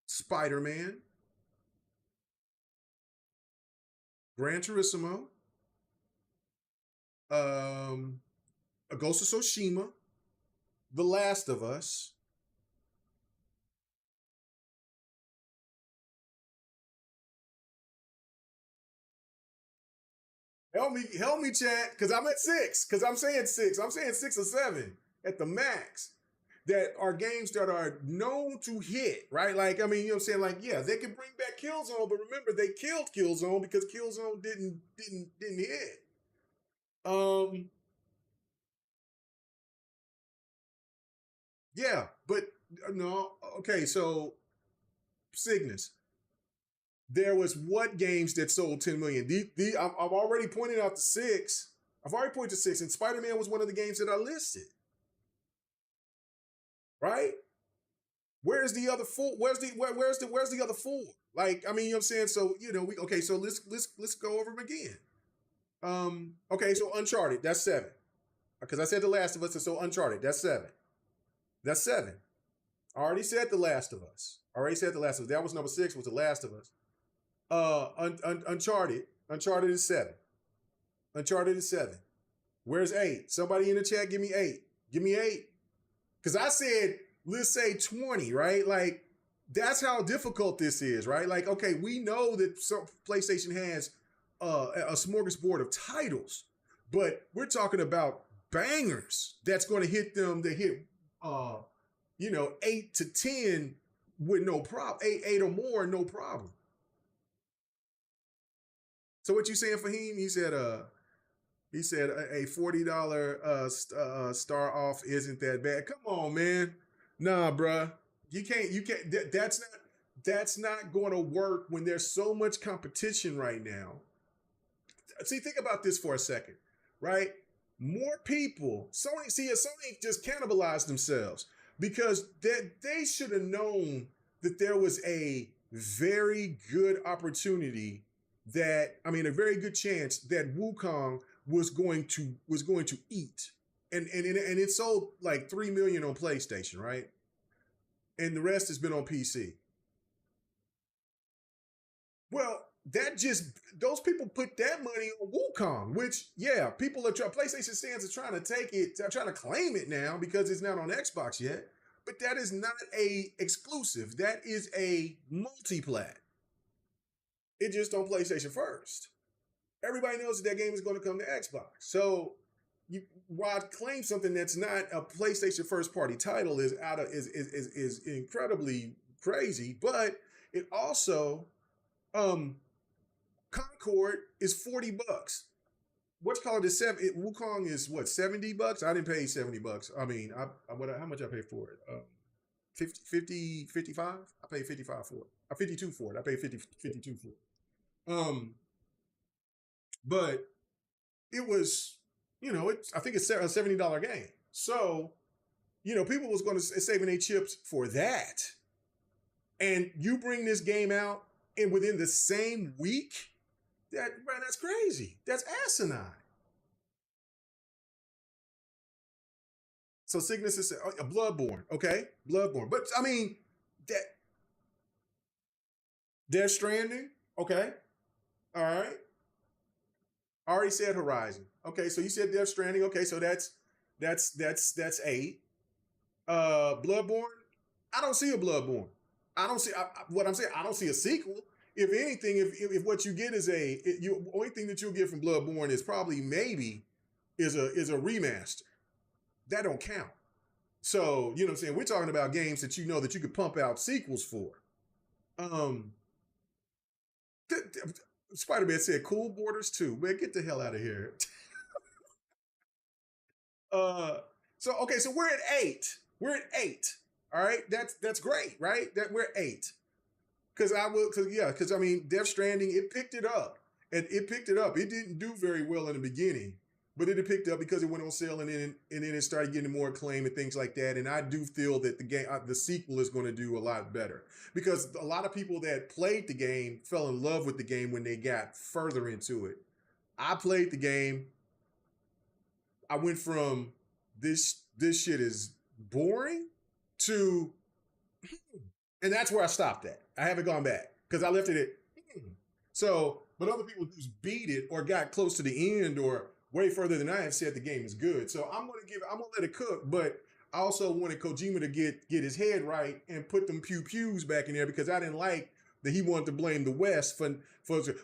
Spider-Man, Gran Turismo, A Ghost of Tsushima, The Last of Us. Help me, chat, because I'm at 6. Because I'm saying 6. I'm saying 6 or 7 at the max. That are games that are known to hit, right? Like, I mean, you know what I'm saying? Like, yeah, they can bring back Killzone, but remember they killed Killzone because Killzone didn't hit. Um, yeah, but no, okay, so Cygnus. There was what games that sold 10 million? I've already pointed out the 6. I've already pointed to 6, and Spider-Man was one of the games that I listed. Right? Where's the other 4? Where's the other 4? Like, I mean, you know what I'm saying? So, you know, so let's go over them again. Okay, so Uncharted, that's 7. Because I said The Last of Us, and so Uncharted, that's 7. That's 7. I already said The Last of Us. That was number 6, was The Last of Us. Uncharted is 7. Uncharted is 7. Where's 8? Somebody in the chat, give me 8. Give me 8. Because I said, let's say 20, right? Like, that's how difficult this is, right? Like, okay, we know that PlayStation has a smorgasbord of titles, but we're talking about bangers that's going to hit them to hit, 8 to 10 with no problem. 8 or more, no problem. So what you saying, Fahim? He said a $40 star off isn't that bad. Come on, man. Nah, bruh. You can't. That's not going to work when there's so much competition right now. See, think about this for a second, right? More people. Sony just cannibalized themselves because they should have known that there was a very good opportunity a very good chance that Wukong was going to eat. And it sold like 3 million on PlayStation, right? And the rest has been on PC. Well, those people put that money on Wukong, which, yeah, PlayStation stands are trying to take it, trying to claim it now because it's not on Xbox yet. But that is not a exclusive. That is a multi-plat. It just on PlayStation first. Everybody knows that game is going to come to Xbox. So why claim something that's not a PlayStation first party title is incredibly crazy. But it also Concord is $40. What's called is Wukong is what, $70? I didn't pay $70. I mean, how much I paid for it? 50, 55? I paid 55 for it. 52 for it. I paid 52 for it. But it was, I think it's a $70 game. So, people was going to saving their chips for that. And you bring this game out and within the same week, that's crazy. That's asinine. So Cygnus is a Bloodborne, okay? Bloodborne. But I mean, Death Stranding, okay? All right. I already said Horizon. Okay, so you said Death Stranding. Okay, so that's 8. Bloodborne. I don't see a Bloodborne. I don't see what I'm saying. I don't see a sequel. if anything, if what you get is you only thing that you'll get from Bloodborne is probably maybe is a remaster. That don't count. So, you know what I'm saying? We're talking about games that you know that you could pump out sequels for. Um, Spider-Man said, "Cool Borders 2." Man, get the hell out of here. Uh, so okay, so we're at 8. We're at 8. All right, that's great, right? That we're at 8. Because I mean, Death Stranding, it picked it up, and it picked it up. It didn't do very well in the beginning, but it had picked up because it went on sale, and then it started getting more acclaim and things like that. And I do feel that the sequel is going to do a lot better because a lot of people that played the game fell in love with the game when they got further into it. I played the game. I went from this shit is boring to, and that's where I stopped at. I haven't gone back because I left it at. So, but other people just beat it or got close to the end or way further than I have said the game is good. So I'm gonna let it cook, but I also wanted Kojima to get his head right and put them pew pews back in there because I didn't like that he wanted to blame the West for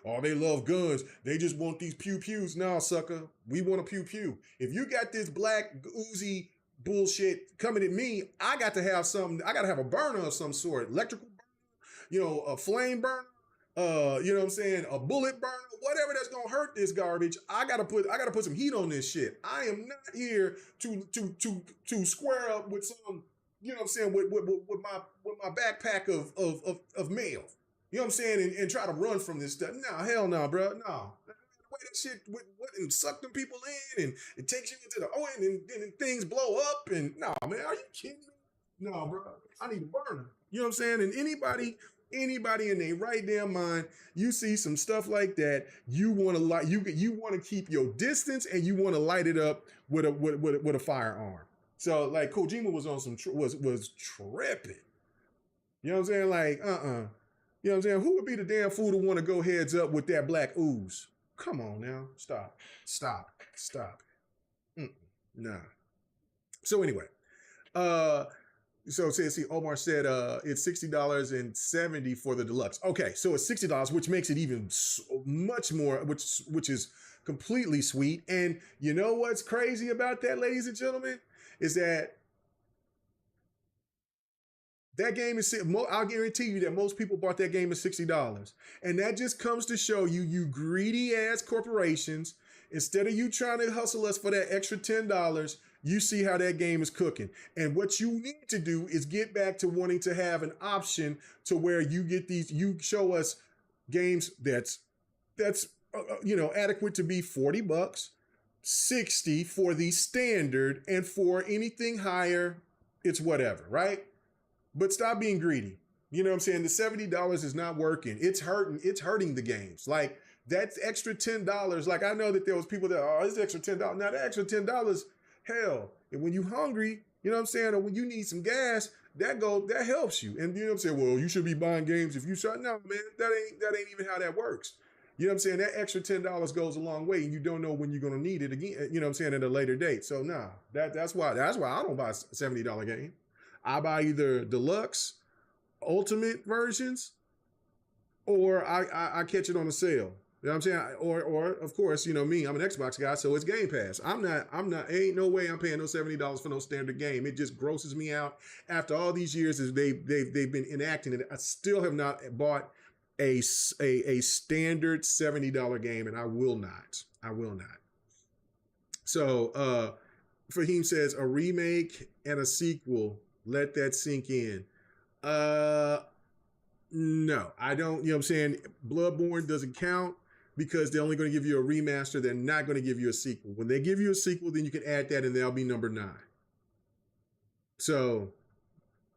oh, they love guns. They just want these pew pews. No, sucker. We want a pew pew. If you got this black Uzi bullshit coming at me, I got to have something. I got to have a burner of some sort. Electrical burner, a flame burner, you know what I'm saying? A bullet burner, whatever that's gonna hurt this garbage. I gotta put some heat on this shit. I am not here to square up with some, you know what I'm saying, with my backpack of mail. You know what I'm saying? And try to run from this stuff. No, hell no, bro. No. The way that shit and suck them people in and it takes you into the and then things blow up and no, man, are you kidding me? No, bro. I need a burner. You know what I'm saying? And anybody in their right damn mind, you see some stuff like that, you want to light, you want to keep your distance and you want to light it up with a firearm. So like Kojima was on some was tripping. You know what I'm saying? Like you know what I'm saying? Who would be the damn fool to want to go heads up with that black ooze? Come on now, stop. Nah. So anyway, so see, Omar said it's $60.70 for the deluxe. Okay, so it's $60, which makes it even much more, which is completely sweet. And you know what's crazy about that, ladies and gentlemen, is that game is. I'll guarantee you that most people bought that game at $60, and that just comes to show you, you greedy ass corporations. Instead of you trying to hustle us for that extra $10. You see how that game is cooking. And what you need to do is get back to wanting to have an option to where you show us games that's adequate to be $40, $60 for the standard, and for anything higher, it's whatever, right? But stop being greedy. You know what I'm saying? The $70 is not working. It's hurting the games. Like that's extra $10. Like I know that there was people that, oh, this extra $10. Now that extra $10, hell, and when you hungry, you know what I'm saying, or when you need some gas, that helps you. And you know what I'm saying? Well, you should be buying games if you shut. No, man, that ain't even how that works. You know what I'm saying? That extra $10 goes a long way, and you don't know when you're gonna need it again. You know what I'm saying, at a later date. So nah, that's why I don't buy a $70 game. I buy either deluxe, ultimate versions, or I catch it on a sale. You know what I'm saying? Or of course, you know me, I'm an Xbox guy, so it's Game Pass. I'm not, ain't no way I'm paying no $70 for no standard game. It just grosses me out. After all these years as they've been enacting it, I still have not bought a standard $70 game, and I will not. So Fahim says a remake and a sequel. Let that sink in. No, I don't. You know what I'm saying? Bloodborne doesn't count because they're only going to give you a remaster. They're not going to give you a sequel. When they give you a sequel, then you can add that and that'll be number 9. So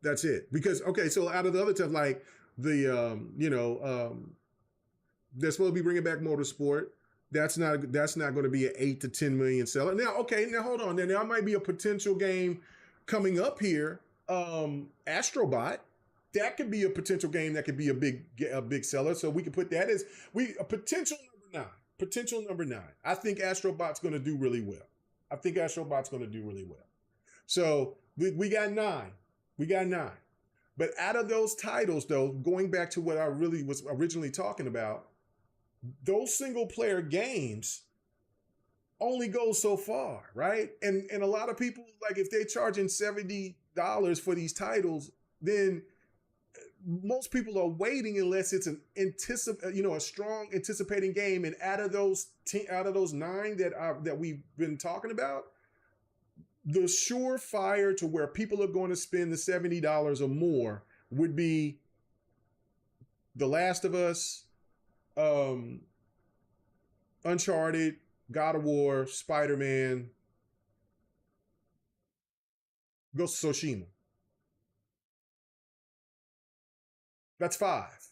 that's it. Because, okay, so out of the other stuff, like the, they're supposed to be bringing back Motorsport. That's not going to be an 8 to 10 million seller. Now, okay, now hold on. Then there might be a potential game coming up here. Astrobot. That could be a potential game that could be a big seller. So we can put that as a potential number 9. Potential number 9. I think Astrobot's going to do really well. So we got 9. But out of those titles, though, going back to what I really was originally talking about, those single player games only go so far, right? And a lot of people, like, if they're charging $70 for these titles, then most people are waiting unless it's a strong anticipating game. And out of those nine that we've been talking about, the surefire to where people are going to spend the $70 or more would be The Last of Us, Uncharted, God of War, Spider-Man, Ghost of Tsushima. That's five.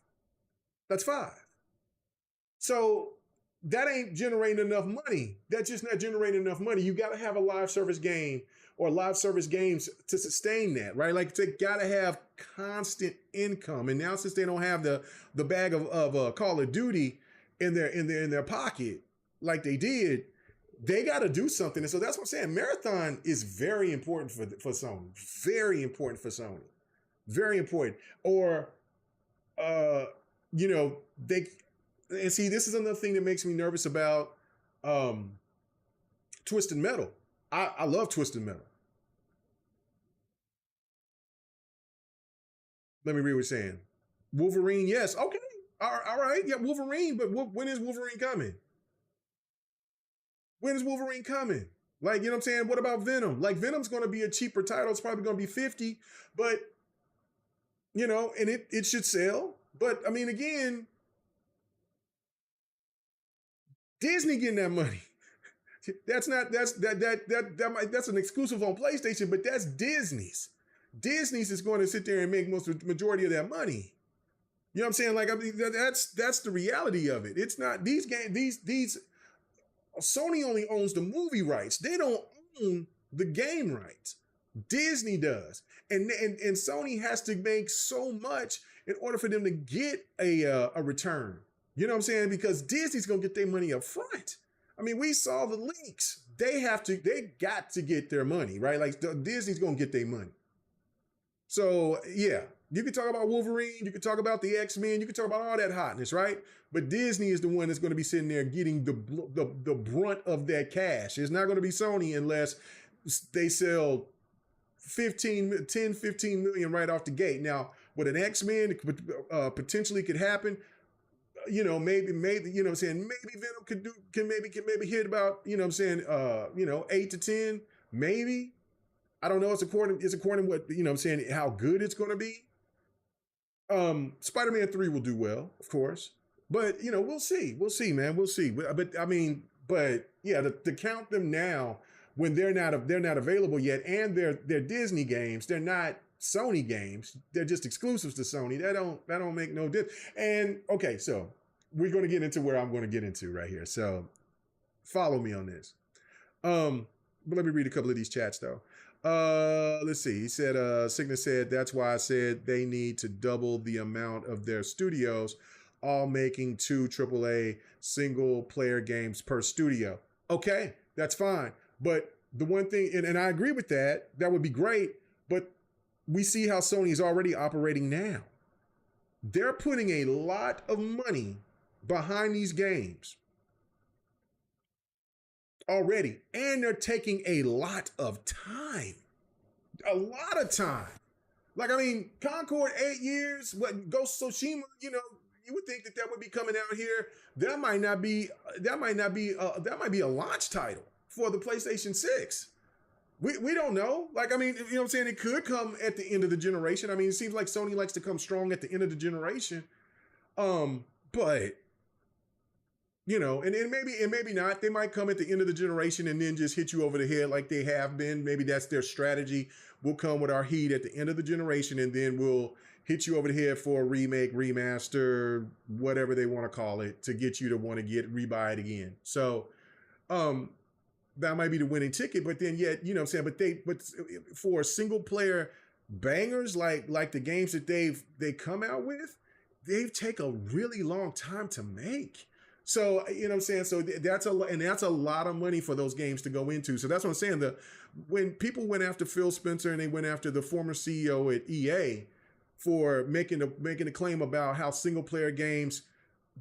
That's five. So that ain't generating enough money. That's just not generating enough money. You got to have a live service game or live service games to sustain that, right? Like, they got to have constant income. And now, since they don't have the bag of Call of Duty in their pocket like they did, they got to do something. And so that's what I'm saying. Marathon is very important for Sony. Very important for Sony. Very important. Or, and see, this is another thing that makes me nervous about Twisted Metal. I love Twisted Metal. Let me read what you're saying. Wolverine, yes. Okay. All right. Yeah, Wolverine. But when is Wolverine coming? When is Wolverine coming? Like, you know what I'm saying? What about Venom? Like, Venom's going to be a cheaper title. It's probably going to be $50, but, and it should sell. But, I mean, again, Disney getting that money. That's an exclusive on PlayStation, but that's Disney's. Disney's is going to sit there and make majority of that money. You know what I'm saying? Like, I mean, that's the reality of it. It's not these games. These Sony only owns the movie rights. They don't own the game rights. Disney does, and Sony has to make so much in order for them to get a return. You know what I'm saying? Because Disney's gonna get their money up front. I mean, we saw the leaks. They got to get their money, right? Like, Disney's gonna get their money. So yeah, you can talk about Wolverine, you can talk about the X-Men, you can talk about all that hotness, right? But Disney is the one that's going to be sitting there getting the brunt of that cash. It's not going to be Sony unless they sell 10, 15 million right off the gate. Now, with an X-Men, potentially could happen. Maybe, you know what I'm saying? Maybe Venom can maybe hit about, 8 to 10, maybe. I don't know. It's according what, I'm saying, how good it's going to be. Spider-Man 3 will do well, of course. But, we'll see. We'll see, man. We'll see. But yeah, to count them now when they're not available yet, and they're Disney games, they're not Sony games. They're just exclusives to Sony. That don't make no difference. And okay, so we're going to get into where I'm going to get into right here. So follow me on this. But let me read a couple of these chats though. Let's see. He said, Cygnus said, that's why I said they need to double the amount of their studios, all making 2 AAA single player games per studio. Okay, that's fine. But the one thing, and I agree with that, that would be great, but we see how Sony is already operating now. They're putting a lot of money behind these games already, and they're taking a lot of time. Like, I mean, Concord, 8 years, what, Ghost of Tsushima, you would think that would be coming out here. That might be a launch title for the PlayStation 6. We don't know. Like, I mean, you know what I'm saying? It could come at the end of the generation. I mean, it seems like Sony likes to come strong at the end of the generation. But and maybe not. They might come at the end of the generation and then just hit you over the head like they have been. Maybe that's their strategy. We'll come with our heat at the end of the generation, and then we'll hit you over the head for a remake, remaster, whatever they want to call it, to get you to want to rebuy it again. So, that might be the winning ticket. But then yet, you know what I'm saying? But for single player bangers like the games that they come out with, they take a really long time to make. So, you know what I'm saying? So that's a lot of money for those games to go into. So that's what I'm saying. When people went after Phil Spencer and they went after the former CEO at EA for making a claim about how single player games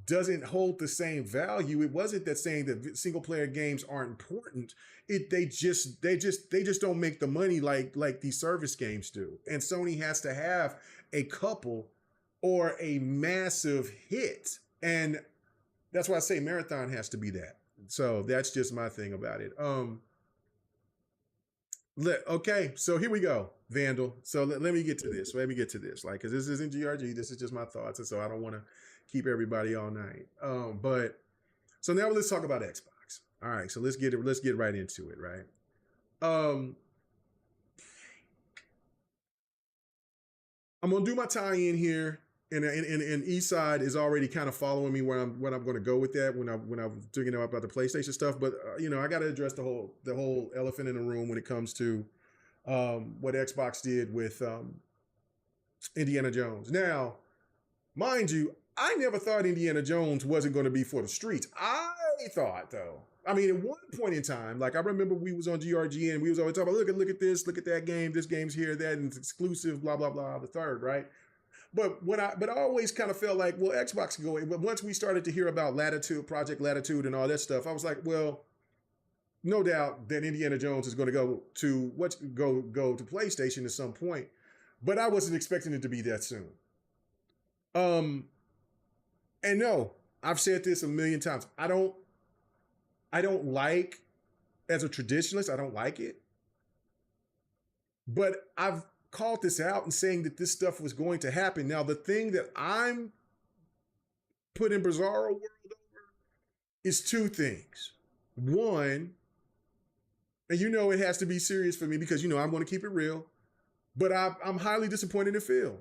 doesn't hold the same value. It wasn't that saying that single player games aren't important. They just don't make the money like these service games do. And Sony has to have a couple or a massive hit. And that's why I say Marathon has to be that. So that's just my thing about it. Okay, so here we go, Vandal. So let me get to this. Like, because this isn't GRG. This is just my thoughts, and so I don't want to keep everybody all night. But so now let's talk about Xbox. All right, so let's get right into it. Right. I'm gonna do my tie-in here, and Eastside is already kind of following me where I'm going to go with that when I'm thinking about the PlayStation stuff. But I got to address the whole elephant in the room when it comes to what Xbox did with Indiana Jones. Now, mind you, I never thought Indiana Jones wasn't going to be for the streets. I thought, though. I mean, at one point in time, like I remember we was on GRG and we was always talking about, look at this, look at that game, this game's here, that, and it's exclusive, blah, blah, blah, the third, right? But I always kind of felt like, well, Xbox can go. But once we started to hear about Latitude, Project Latitude, and all that stuff, I was like, well, no doubt that Indiana Jones is going to go to PlayStation at some point. But I wasn't expecting it to be that soon. And no, I've said this a million times. I don't like, as a traditionalist, I don't like it. But I've called this out and saying that this stuff was going to happen. Now, the thing that I'm putting Bizarro World over is two things. One, and it has to be serious for me because, I'm going to keep it real, but I'm highly disappointed in Phil.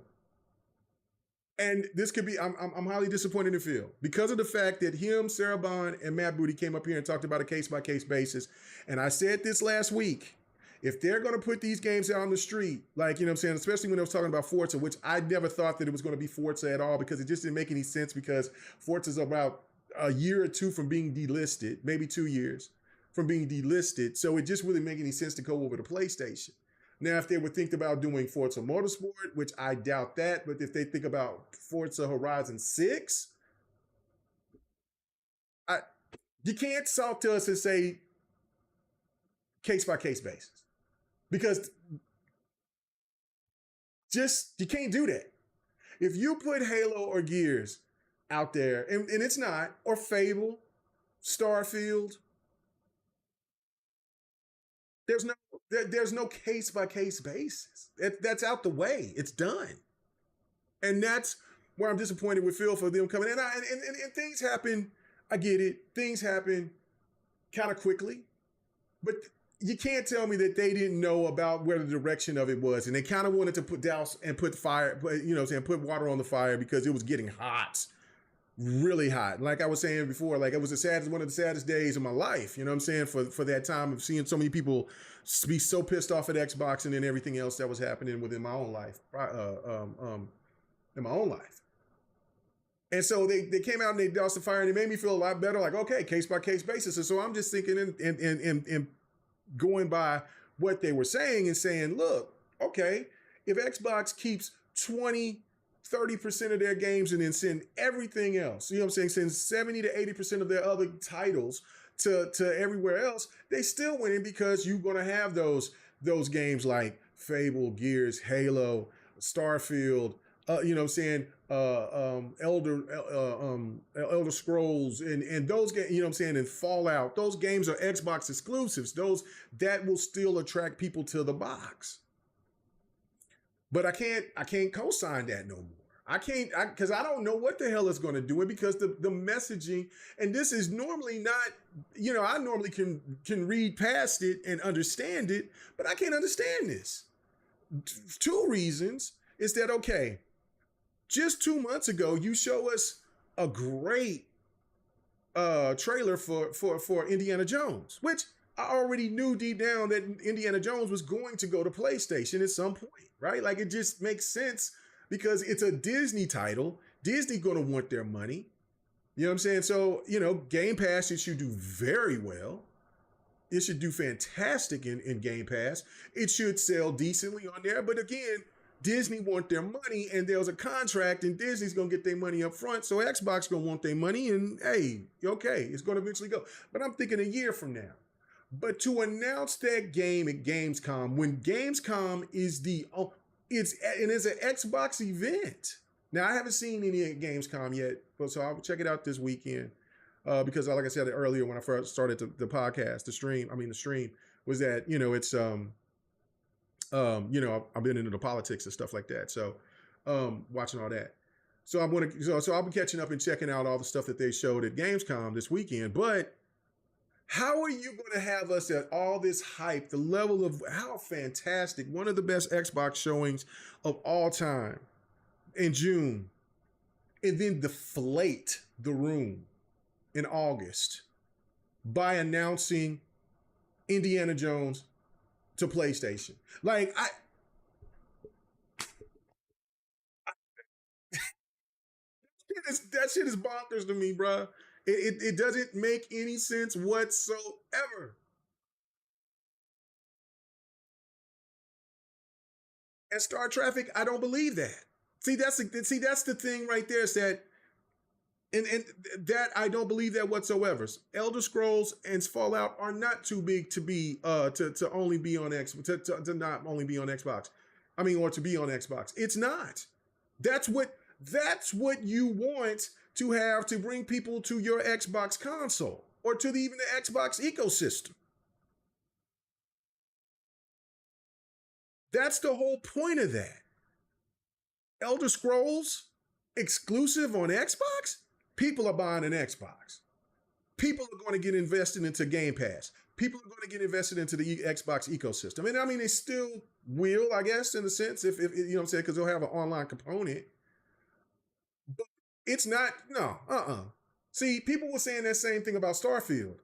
And this could be, I'm highly disappointed in Phil because of the fact that him, Sarah Bond, and Matt Booty came up here and talked about a case-by-case basis. And I said this last week, if they're going to put these games out on the street, like, what I'm saying, especially when I was talking about Forza, which I never thought that it was going to be Forza at all because it just didn't make any sense because Forza's about a year or two from being delisted, maybe 2 years from being delisted. So it just wouldn't make any sense to go over to PlayStation. Now, if they would think about doing Forza Motorsport, which I doubt that, but if they think about Forza Horizon 6, you can't talk to us and say case-by-case basis. Because you can't do that. If you put Halo or Gears out there, and it's not, or Fable, Starfield, there's no case-by-case basis. That's out the way. It's done. And that's where I'm disappointed with Phil for them coming in. And things happen. I get it. Things happen kind of quickly. But you can't tell me that they didn't know about where the direction of it was. And they kind of wanted to put put water on the fire because it was getting hot. Really hot. Like I was saying before, like it was one of the saddest days of my life, for that time of seeing so many people be so pissed off at Xbox and then everything else that was happening within my own life, in my own life. And so they came out and they doused the fire and it made me feel a lot better, like, okay, case by case basis. And so I'm just thinking and going by what they were saying and saying, look, okay, if Xbox keeps 20-30% of their games and then send everything else, send 70 to 80% of their other titles to everywhere else, they still winning because you're going to have those games like Fable, Gears, Halo, Starfield, Elder Scrolls and those games, and Fallout. Those games are Xbox exclusives. That will still attract people to the box. But I can't co-sign that no more. Because I don't know what the hell is going to do it because the messaging, and this is normally not, I normally can read past it and understand it, but I can't understand this. Two reasons is that, okay, just 2 months ago, you show us a great trailer for Indiana Jones, which I already knew deep down that Indiana Jones was going to go to PlayStation at some point, right? Like it just makes sense because it's a Disney title. Disney going to want their money. You know what I'm saying? So, Game Pass, it should do very well. It should do fantastic in Game Pass. It should sell decently on there. But again, Disney want their money, and there was a contract, and Disney's gonna get their money up front. So Xbox gonna want their money, and hey, okay, it's gonna eventually go. But I'm thinking a year from now. But to announce that game at Gamescom, when Gamescom is it's an Xbox event. Now I haven't seen any at Gamescom yet, but so I'll check it out this weekend. Because like I said earlier when I first started the podcast, the stream was that it's I've been into the politics and stuff like that. So watching all that. So I'll be catching up and checking out all the stuff that they showed at Gamescom this weekend. But how are you going to have us at all this hype, the level of how fantastic, one of the best Xbox showings of all time in June, and then deflate the room in August by announcing Indiana Jones to PlayStation? Like that shit is bonkers to me, bro. It doesn't make any sense whatsoever. And Star Traffic, I don't believe that. That's the thing right there. Is that and that I don't believe that whatsoever. Elder Scrolls and Fallout are not too big to be to only be on to not only be on Xbox. I mean, or to be on Xbox. It's not. That's what you want to have to bring people to your Xbox console or to even the Xbox ecosystem. That's the whole point of that. Elder Scrolls exclusive on Xbox? People are buying an Xbox. People are going to get invested into Game Pass. People are going to get invested into the Xbox ecosystem. And I mean, they still will, I guess, in a sense, if you know what I'm saying, because they'll have an online component. But it's not, no, See, people were saying that same thing about Starfield.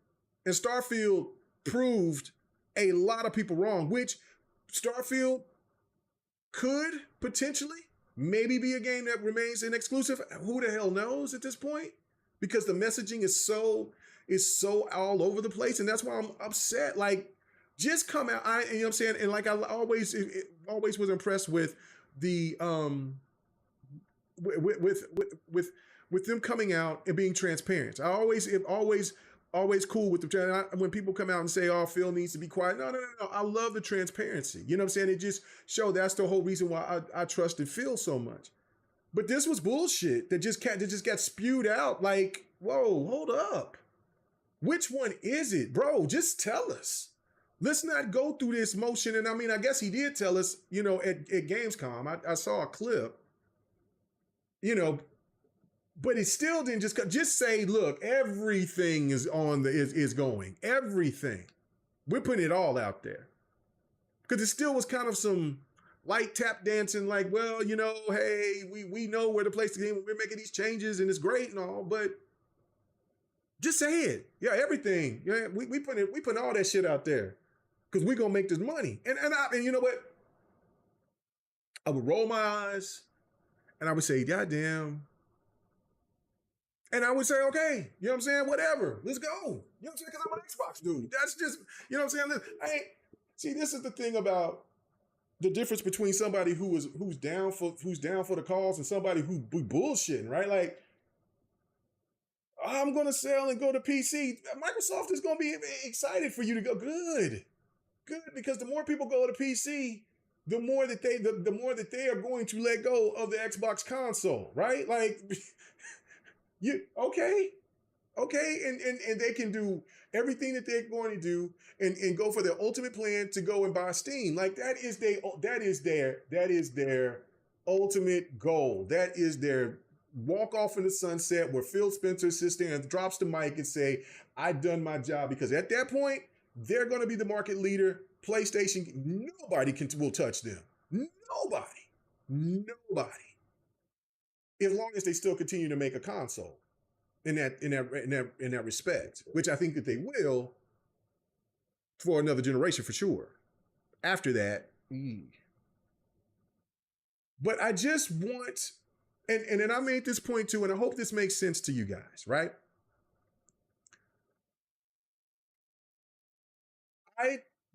And Starfield proved a lot of people wrong, which Starfield could potentially maybe be a game that remains an exclusive. Who the hell knows at this point? Because the messaging is so all over the place, and that's why I'm upset. Like, just come out. You know what I'm saying? And like I always was impressed with the with them coming out and being transparent. I always cool with the when people come out and say, "Oh, Phil needs to be quiet." No. I love the transparency. You know what I'm saying? It just showed that's the whole reason why I trusted Phil so much. But this was bullshit that just got spewed out. Like, whoa, hold up. Which one is it, bro? Just tell us. Let's not go through this motion. And I mean, I guess he did tell us, at Gamescom. I saw a clip, but it still didn't just say, look, everything is is going. Everything. We're putting it all out there. Because it still was kind of some light tap dancing, like, well, hey, we know where to place the game. We're making these changes and it's great and all, but just say it. Yeah, everything. Yeah, we putting all that shit out there. Because we're gonna make this money. And you know what? I would roll my eyes and I would say, God damn. And I would say, okay, you know what I'm saying? Whatever, let's go. You know what I'm saying? Because I'm an Xbox dude. That's just, you know what I'm saying? See, this is the thing about the difference between somebody who's down for the cause and somebody who bullshitting, right? Like, I'm gonna sell and go to PC. Microsoft is gonna be excited for you to go. Good, because the more people go to PC, the more that they are going to let go of the Xbox console, right? Like, you okay, and they can do everything that they're going to do and go for their ultimate plan to go and buy Steam. Like, that is their ultimate goal. That is their walk off in the sunset where Phil Spencer sits there and drops the mic and say, I've done my job. Because at that point, they're going to be the market leader. PlayStation, nobody will touch them. Nobody. As long as they still continue to make a console in that respect, which I think that they will for another generation for sure. After that, but I just want, and then I made this point too, and I hope this makes sense to you guys, right?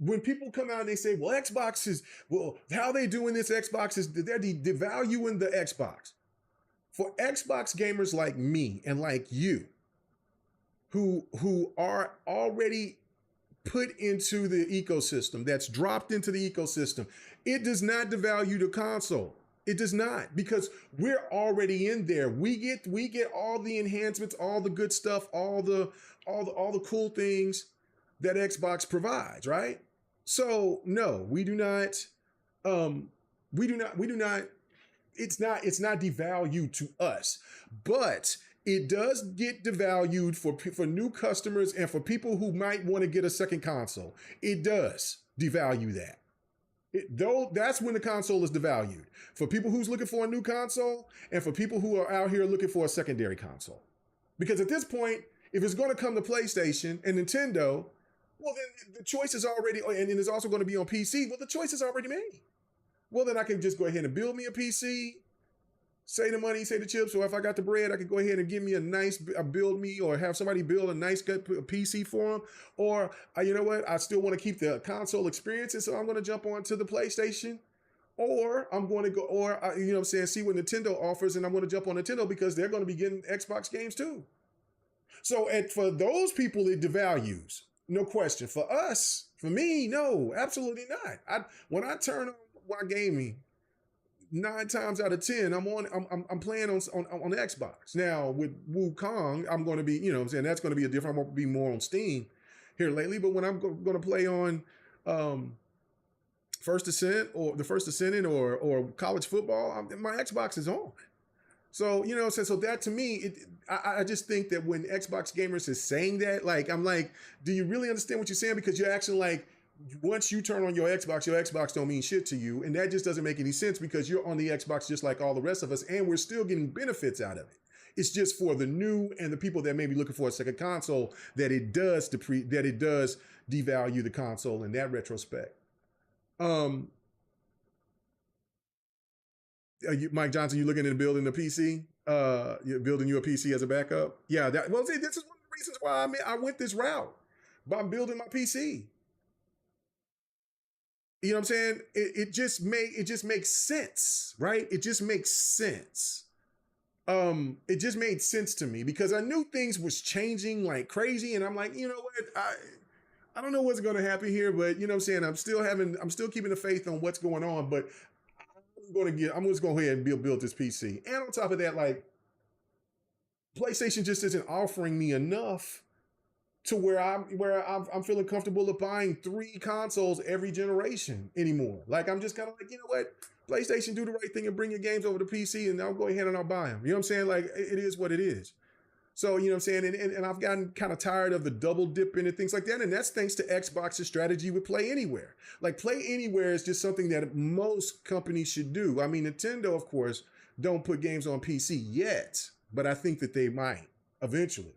when people come out and they say, well, Xbox is, well, how they doing this? Xbox is, they're devaluing the Xbox. For Xbox gamers like me and like you, who are already put into the ecosystem, that's dropped into the ecosystem, it does not devalue the console. It does not, because we're already in there. We get all the enhancements, all the good stuff, all the cool things that Xbox provides, right? So no, we do not. We do not. It's not devalued to us, but it does get devalued for new customers and for people who might want to get a second console. It does devalue that. Though that's when the console is devalued for people who's looking for a new console and for people who are out here looking for a secondary console. Because at this point, if it's going to come to PlayStation and Nintendo, well, then the choice is already, and it's also going to be on PC. Well, the choice is already made. Well, then I can just go ahead and build me a PC, say the money, say the chips. So if I got the bread, I can go ahead and give me build me, or have somebody build a nice good PC for them. Or you know what? I still want to keep the console experience, and so I'm going to jump on to the PlayStation. Or I'm going to go, you know what I'm saying, see what Nintendo offers, and I'm going to jump on Nintendo because they're going to be getting Xbox games too. So for those people, it devalues, no question. For us, for me, no, absolutely not. When I turn on my gaming, 9 times out of 10, I'm playing on the Xbox. Now with Wukong, I'm going to be, you know what I'm saying, that's going to be a different, I'm going to be more on Steam here lately. But when I'm going to play on First Ascent or the First Ascendant or college football, my Xbox is on. So, you know, so that to me, I just think that when Xbox gamers is saying that, like, I'm like, do you really understand what you're saying? Because you're actually like, once you turn on your Xbox don't mean shit to you. And that just doesn't make any sense because you're on the Xbox just like all the rest of us, and we're still getting benefits out of it. It's just for the new and the people that may be looking for a second console that it does devalue the console in that retrospect. Mike Johnson, you looking into building a PC? You're building you a PC as a backup? Yeah. This is one of the reasons why I went this route by building my PC. You know what I'm saying? It just makes sense, right? It just makes sense. It just made sense to me because I knew things was changing like crazy, and I'm like, you know what? I don't know what's going to happen here, but you know what I'm saying? I'm still keeping the faith on what's going on, but I'm just going to go ahead and build this PC. And on top of that, like, PlayStation just isn't offering me enough to where I'm feeling comfortable of buying 3 consoles every generation anymore. Like, I'm just kind of like, you know what? PlayStation, do the right thing and bring your games over to PC, and I'll go ahead and I'll buy them. You know what I'm saying? Like, it is what it is. So, you know what I'm saying? And I've gotten kind of tired of the double dipping and things like that. And that's thanks to Xbox's strategy with Play Anywhere. Like, Play Anywhere is just something that most companies should do. I mean, Nintendo, of course, don't put games on PC yet, but I think that they might eventually.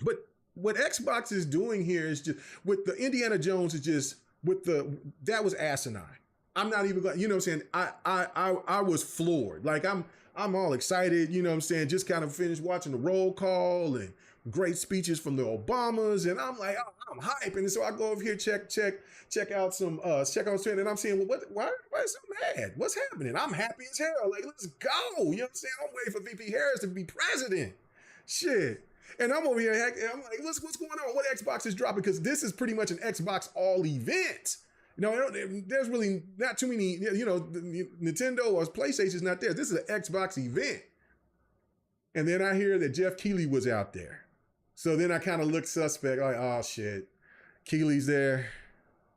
But what Xbox is doing here is just with the Indiana Jones is just that was asinine. I'm not even going, you know what I'm saying? I was floored. Like, I'm all excited, you know what I'm saying? Just kind of finished watching the roll call and great speeches from the Obamas, and I'm like, oh, I'm hyping. And so I go over here, check out some trend, and I'm saying, well, why is so mad? What's happening? I'm happy as hell. Like, let's go. You know what I'm saying? I'm waiting for VP Harris to be president. Shit. And I'm over here, I'm like, what's going on? What Xbox is dropping? Because this is pretty much an Xbox all event. You know, there's really not too many, you know, Nintendo or PlayStation's not there. This is an Xbox event. And then I hear that Jeff Keighley was out there. So then I kind of look suspect, like, oh shit, Keighley's there.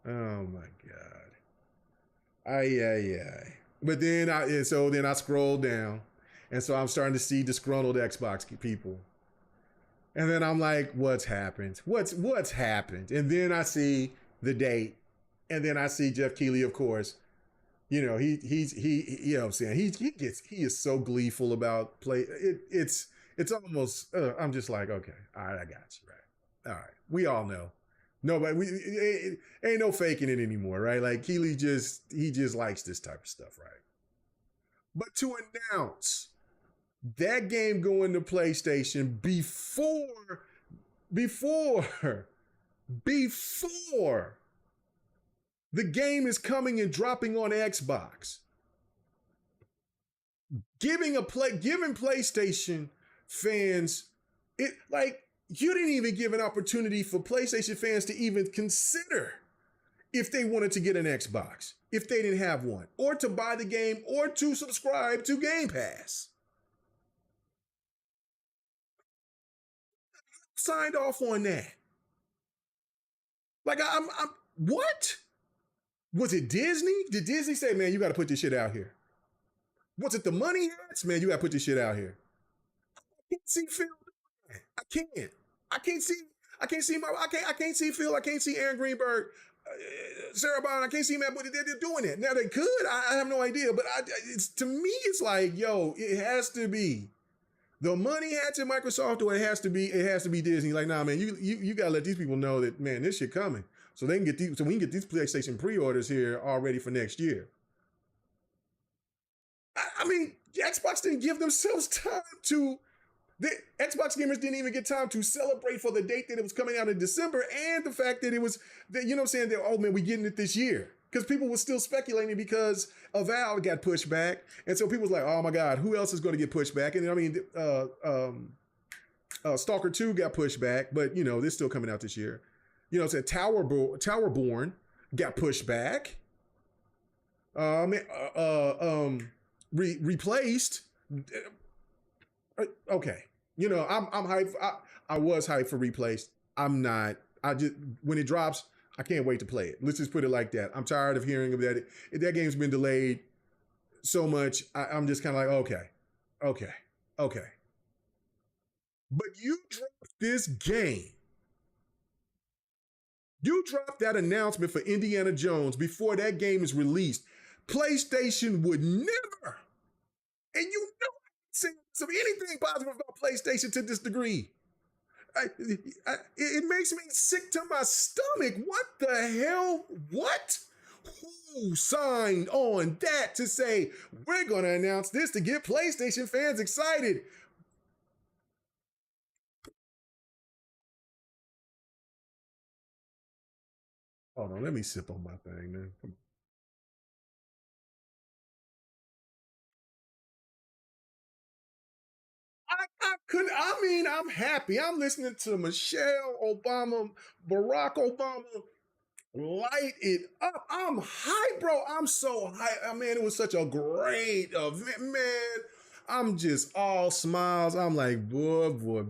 Oh my God. Ay. But then I scroll down. And so I'm starting to see disgruntled Xbox people. And then I'm like, what's happened? What's happened? And then I see the date. And then I see Jeff Keighley, of course. You know, he you know what I'm saying? He is so gleeful about play. It's almost, I'm just like, okay, all right, I got you, right? All right, we all know. Nobody, ain't no faking it anymore, right? Like, Keighley he just likes this type of stuff, right? But to announce that game going to PlayStation before before the game is coming and dropping on Xbox, giving PlayStation fans it like you didn't even give an opportunity for PlayStation fans to even consider if they wanted to get an Xbox, if they didn't have one, or to buy the game, or to subscribe to Game Pass. Signed off on that. Like I'm what? Was it Disney? Did Disney say, man, you got to put this shit out here? Was it the money hats? Man, you got to put this shit out here. I can't see Phil. I can't. I can't see. I can't see my. I can't see Phil. I can't see Aaron Greenberg, Sarah Bond. I can't see Matt. But they're doing it now. They could. I have no idea. But it's to me, it's like, yo, it has to be the money hats in Microsoft, or it has to be Disney. Like, nah, man, you gotta let these people know that, man, this shit coming. So they can get these. So we can get these PlayStation pre-orders here already for next year. I mean, Xbox didn't give themselves time to. The Xbox gamers didn't even get time to celebrate for the date that it was coming out in December, and the fact that it was, that, you know what I'm saying, that, oh man, we're getting it this year. Because people were still speculating because Avowed got pushed back. And so people was like, oh my God, who else is going to get pushed back? And I mean, Stalker 2 got pushed back, but you know, they're still coming out this year. You know, it's Towerborn got pushed back. Replaced. Okay, you know, I'm hyped. I was hyped for Replaced. I'm not. I just, when it drops, I can't wait to play it. Let's just put it like that. I'm tired of hearing about it. That game's been delayed so much. I'm just kind of like, okay. But you dropped this game. You dropped that announcement for Indiana Jones before that game is released. PlayStation would never, and you know, say anything positive about PlayStation to this degree. It makes me sick to my stomach. What the hell? What? Who signed on that to say, we're going to announce this to get PlayStation fans excited? Hold on, let me sip on my thing, man. I couldn't. I mean, I'm happy. I'm listening to Michelle Obama, Barack Obama light it up. I'm hype, bro. I'm so hype. I mean, it was such a great event, man. I'm just all smiles. I'm like, boy.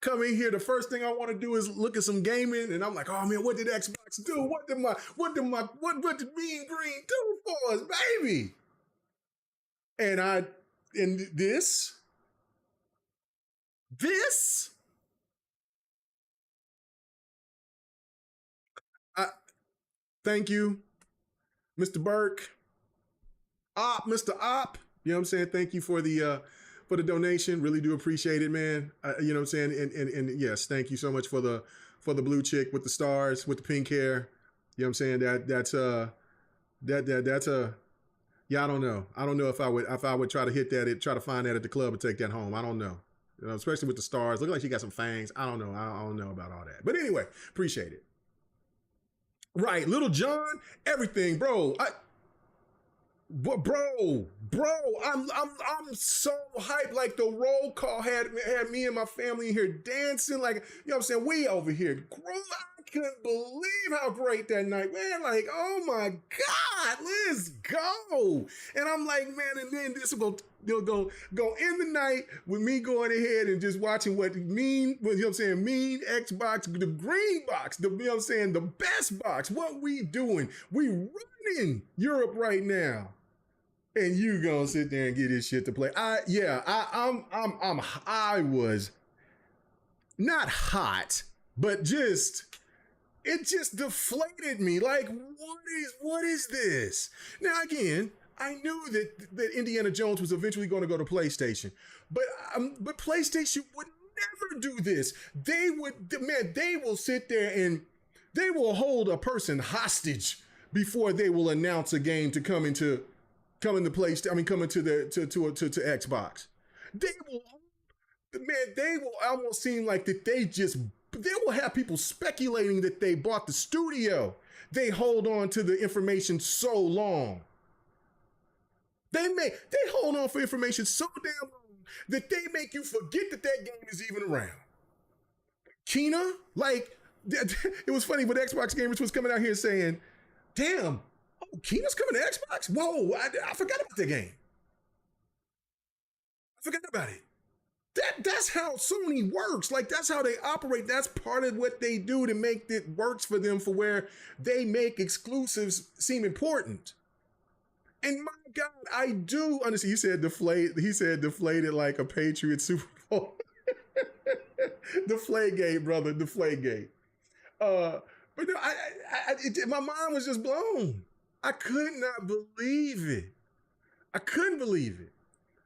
Come in here, the first thing I want to do is look at some gaming, and I'm like, oh man, what did Xbox do? What did Mean Green do for us, baby? And this, I thank you, Mr. Burke, Mr. Op. You know what I'm saying? Thank you for the donation. Really do appreciate it, man. You know what I'm saying? And yes, thank you so much for the blue chick with the stars, with the pink hair. You know what I'm saying? That's a yeah, I don't know. I don't know if I would try to hit that, try to find that at the club and take that home. I don't know. You know, especially with the stars. Look like she got some fangs. I don't know. I don't know about all that. But anyway, appreciate it. Right, Little John, everything, bro. I'm so hyped. Like the roll call had me and my family in here dancing. Like, you know what I'm saying? We over here. I couldn't believe how great that night, man. Like, oh my God, let's go. And I'm like, man, and then this will go in the night with me going ahead and just watching what you know what I'm saying, mean Xbox, the green box, you know what I'm saying, the best box. What we doing? We running Europe right now. And you gonna sit there and get this shit to play. I was not hot, but it just deflated me. Like, what is this? Now again, I knew that Indiana Jones was eventually going to go to PlayStation, but PlayStation would never do this. They will sit there and they will hold a person hostage before they will announce a game to come into PlayStation. I mean, coming to Xbox. They will hold man, they will almost seem like that they will have people speculating that they bought the studio. They hold on to the information so long. They hold on for information so damn long that they make you forget that that game is even around. Kina, like, it was funny when Xbox gamers was coming out here saying, damn, oh, Kina's coming to Xbox? Whoa, I forgot about that game. I forgot about it. That's how Sony works. Like, that's how they operate. That's part of what they do to make it works for them, for where they make exclusives seem important. And my God, I do understand. He said deflated like a Patriot Super Bowl. Deflategate, brother, Deflategate. But no, my mind was just blown. I could not believe it. I couldn't believe it.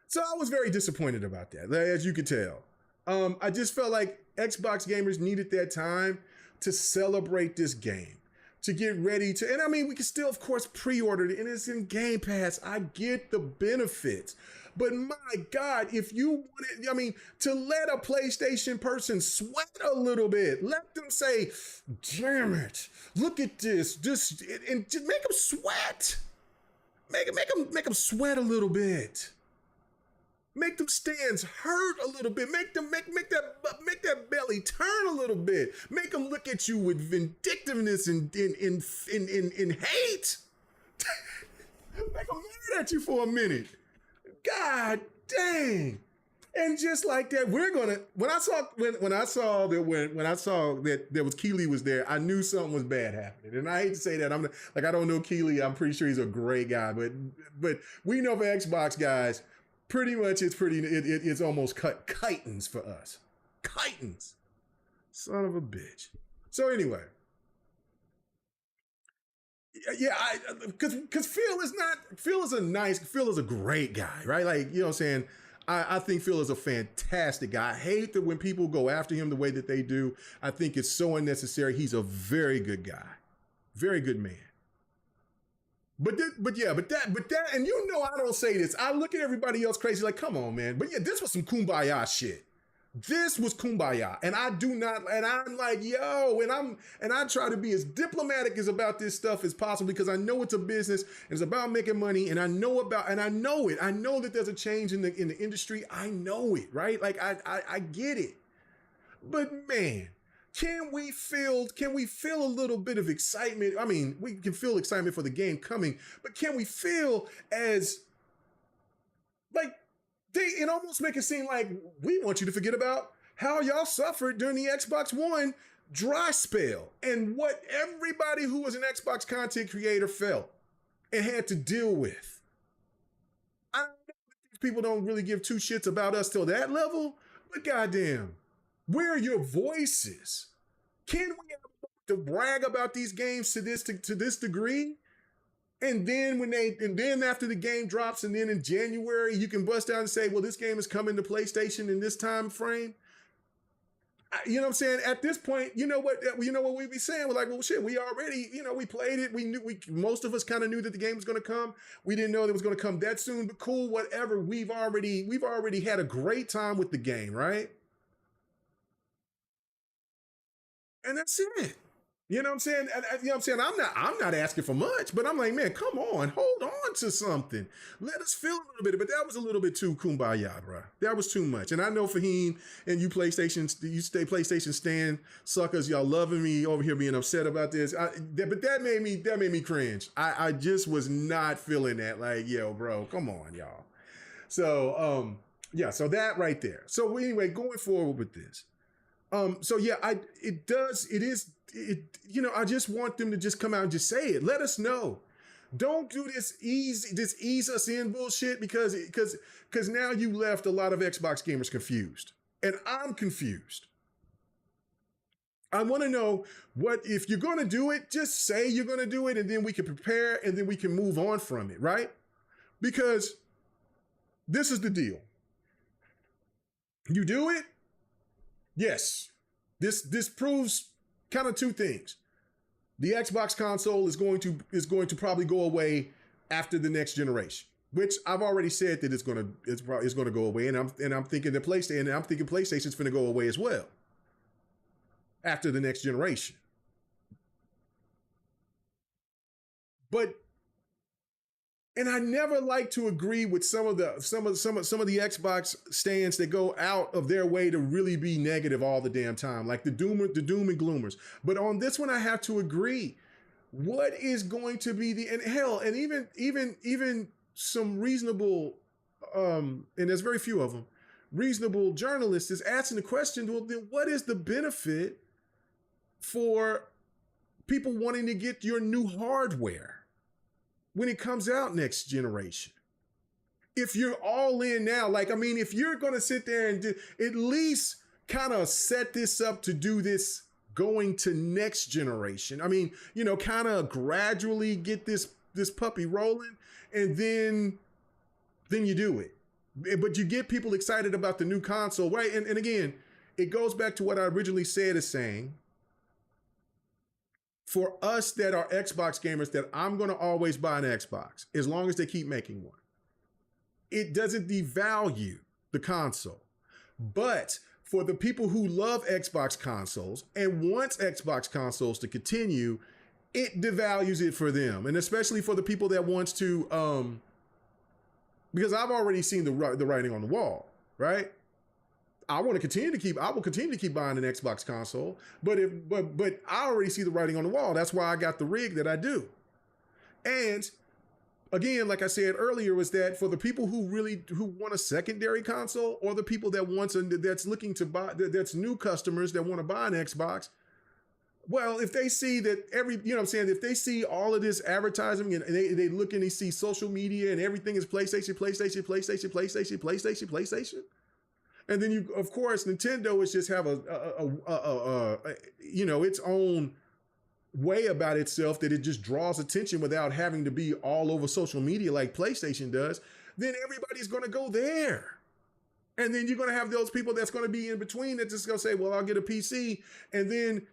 So I was very disappointed about that, as you could tell. I just felt like Xbox gamers needed that time to celebrate this game, to get ready to, and I mean, we can still, of course, pre-order it, and it's in Game Pass. I get the benefits. But my God, if you wanted, I mean, to let a PlayStation person sweat a little bit, let them say, damn it, look at this, and just make them sweat. Make them sweat a little bit. Make them stands hurt a little bit. Make that belly turn a little bit. Make them look at you with vindictiveness and in hate. Make them mad at you for a minute. God dang! And just like that, when I saw that there was Keeley was there, I knew something was bad happening. And I hate to say that. I don't know Keeley. I'm pretty sure he's a great guy, but we know for Xbox guys, pretty much it's almost chitons for us. Chitons. Son of a bitch. So anyway. Yeah, because Phil is a great guy, right? Like, you know what I'm saying? I think Phil is a fantastic guy. I hate that when people go after him the way that they do. I think it's so unnecessary. He's a very good guy. Very good man. But that, and you know, I don't say this. I look at everybody else crazy, like, come on, man. But yeah, this was some kumbaya shit. This was kumbaya, and I do not, and I'm like, yo, and I try to be as diplomatic as about this stuff as possible, because I know it's a business, and it's about making money, and I know it. I know that there's a change in the industry. I know it, right? Like I get it. But man, can we feel a little bit of excitement? I mean, we can feel excitement for the game coming, but can we feel as like, it almost make it seem like we want you to forget about how y'all suffered during the Xbox One dry spell and what everybody who was an Xbox content creator felt and had to deal with. I know that these people don't really give two shits about us till that level, but goddamn, where are your voices? Can we have to brag about these games to this degree? And then after the game drops, and then in January, you can bust out and say, well, this game is coming to PlayStation in this time frame. You know what I'm saying? At this point, you know what we'd be saying? We're like, well, shit, we already, we played it. Most of us kind of knew that the game was going to come. We didn't know that it was going to come that soon, but cool, whatever. We've already had a great time with the game, right? And that's it. You know what I'm saying? You know what I'm saying? I'm not asking for much, but I'm like, man, come on, hold on to something. Let us feel a little bit. But that was a little bit too kumbaya, bro. That was too much. And I know Fahim and you PlayStation stand suckers, y'all loving me over here being upset about this. But that made me cringe. I just was not feeling that. Like, yo, bro, come on, y'all. So yeah, so that right there. So anyway, going forward with this. So yeah, I just want them to just come out and just say it. Let us know. Don't do this ease us in bullshit, because now you left a lot of Xbox gamers confused. And I'm confused. I want to know if you're going to do it, just say you're going to do it, and then we can prepare, and then we can move on from it, right? Because this is the deal. You do it, yes, this proves kind of two things. The Xbox console is going to probably go away after the next generation. which I've already said that it's gonna go away, and I'm thinking PlayStation's gonna go away as well after the next generation. But and I never like to agree with some of the Xbox stands that go out of their way to really be negative all the damn time, like the doom and gloomers. But on this one, I have to agree. What is going to be and hell, and even some reasonable, and there's very few of them, reasonable journalists is asking the question, well, then what is the benefit for people wanting to get your new hardware when it comes out next generation? If you're all in now, like, I mean, if you're going to sit there and at least kind of set this up to do this going to next generation, I mean, kind of gradually get this puppy rolling, and then you do it. But you get people excited about the new console, right? And again, it goes back to what I originally said as saying, for us that are Xbox gamers, that I'm going to always buy an Xbox as long as they keep making one. It doesn't devalue the console. But for the people who love Xbox consoles and wants Xbox consoles to continue, it devalues it for them. And especially for the people that wants to, because I've already seen the writing on the wall, right? I will continue to keep buying an Xbox console, but I already see the writing on the wall. That's why I got the rig that I do. And again, like I said earlier, was that for the people who want a secondary console, or the people that's looking to buy, that's new customers that want to buy an Xbox. Well, if they see that if they see all of this advertising and they look and they see social media and everything is PlayStation. And then of course, Nintendo is just have its own way about itself, that it just draws attention without having to be all over social media like PlayStation does. Then everybody's going to go there. And then you're going to have those people that's going to be in between that just going to say, well, I'll get a PC. And then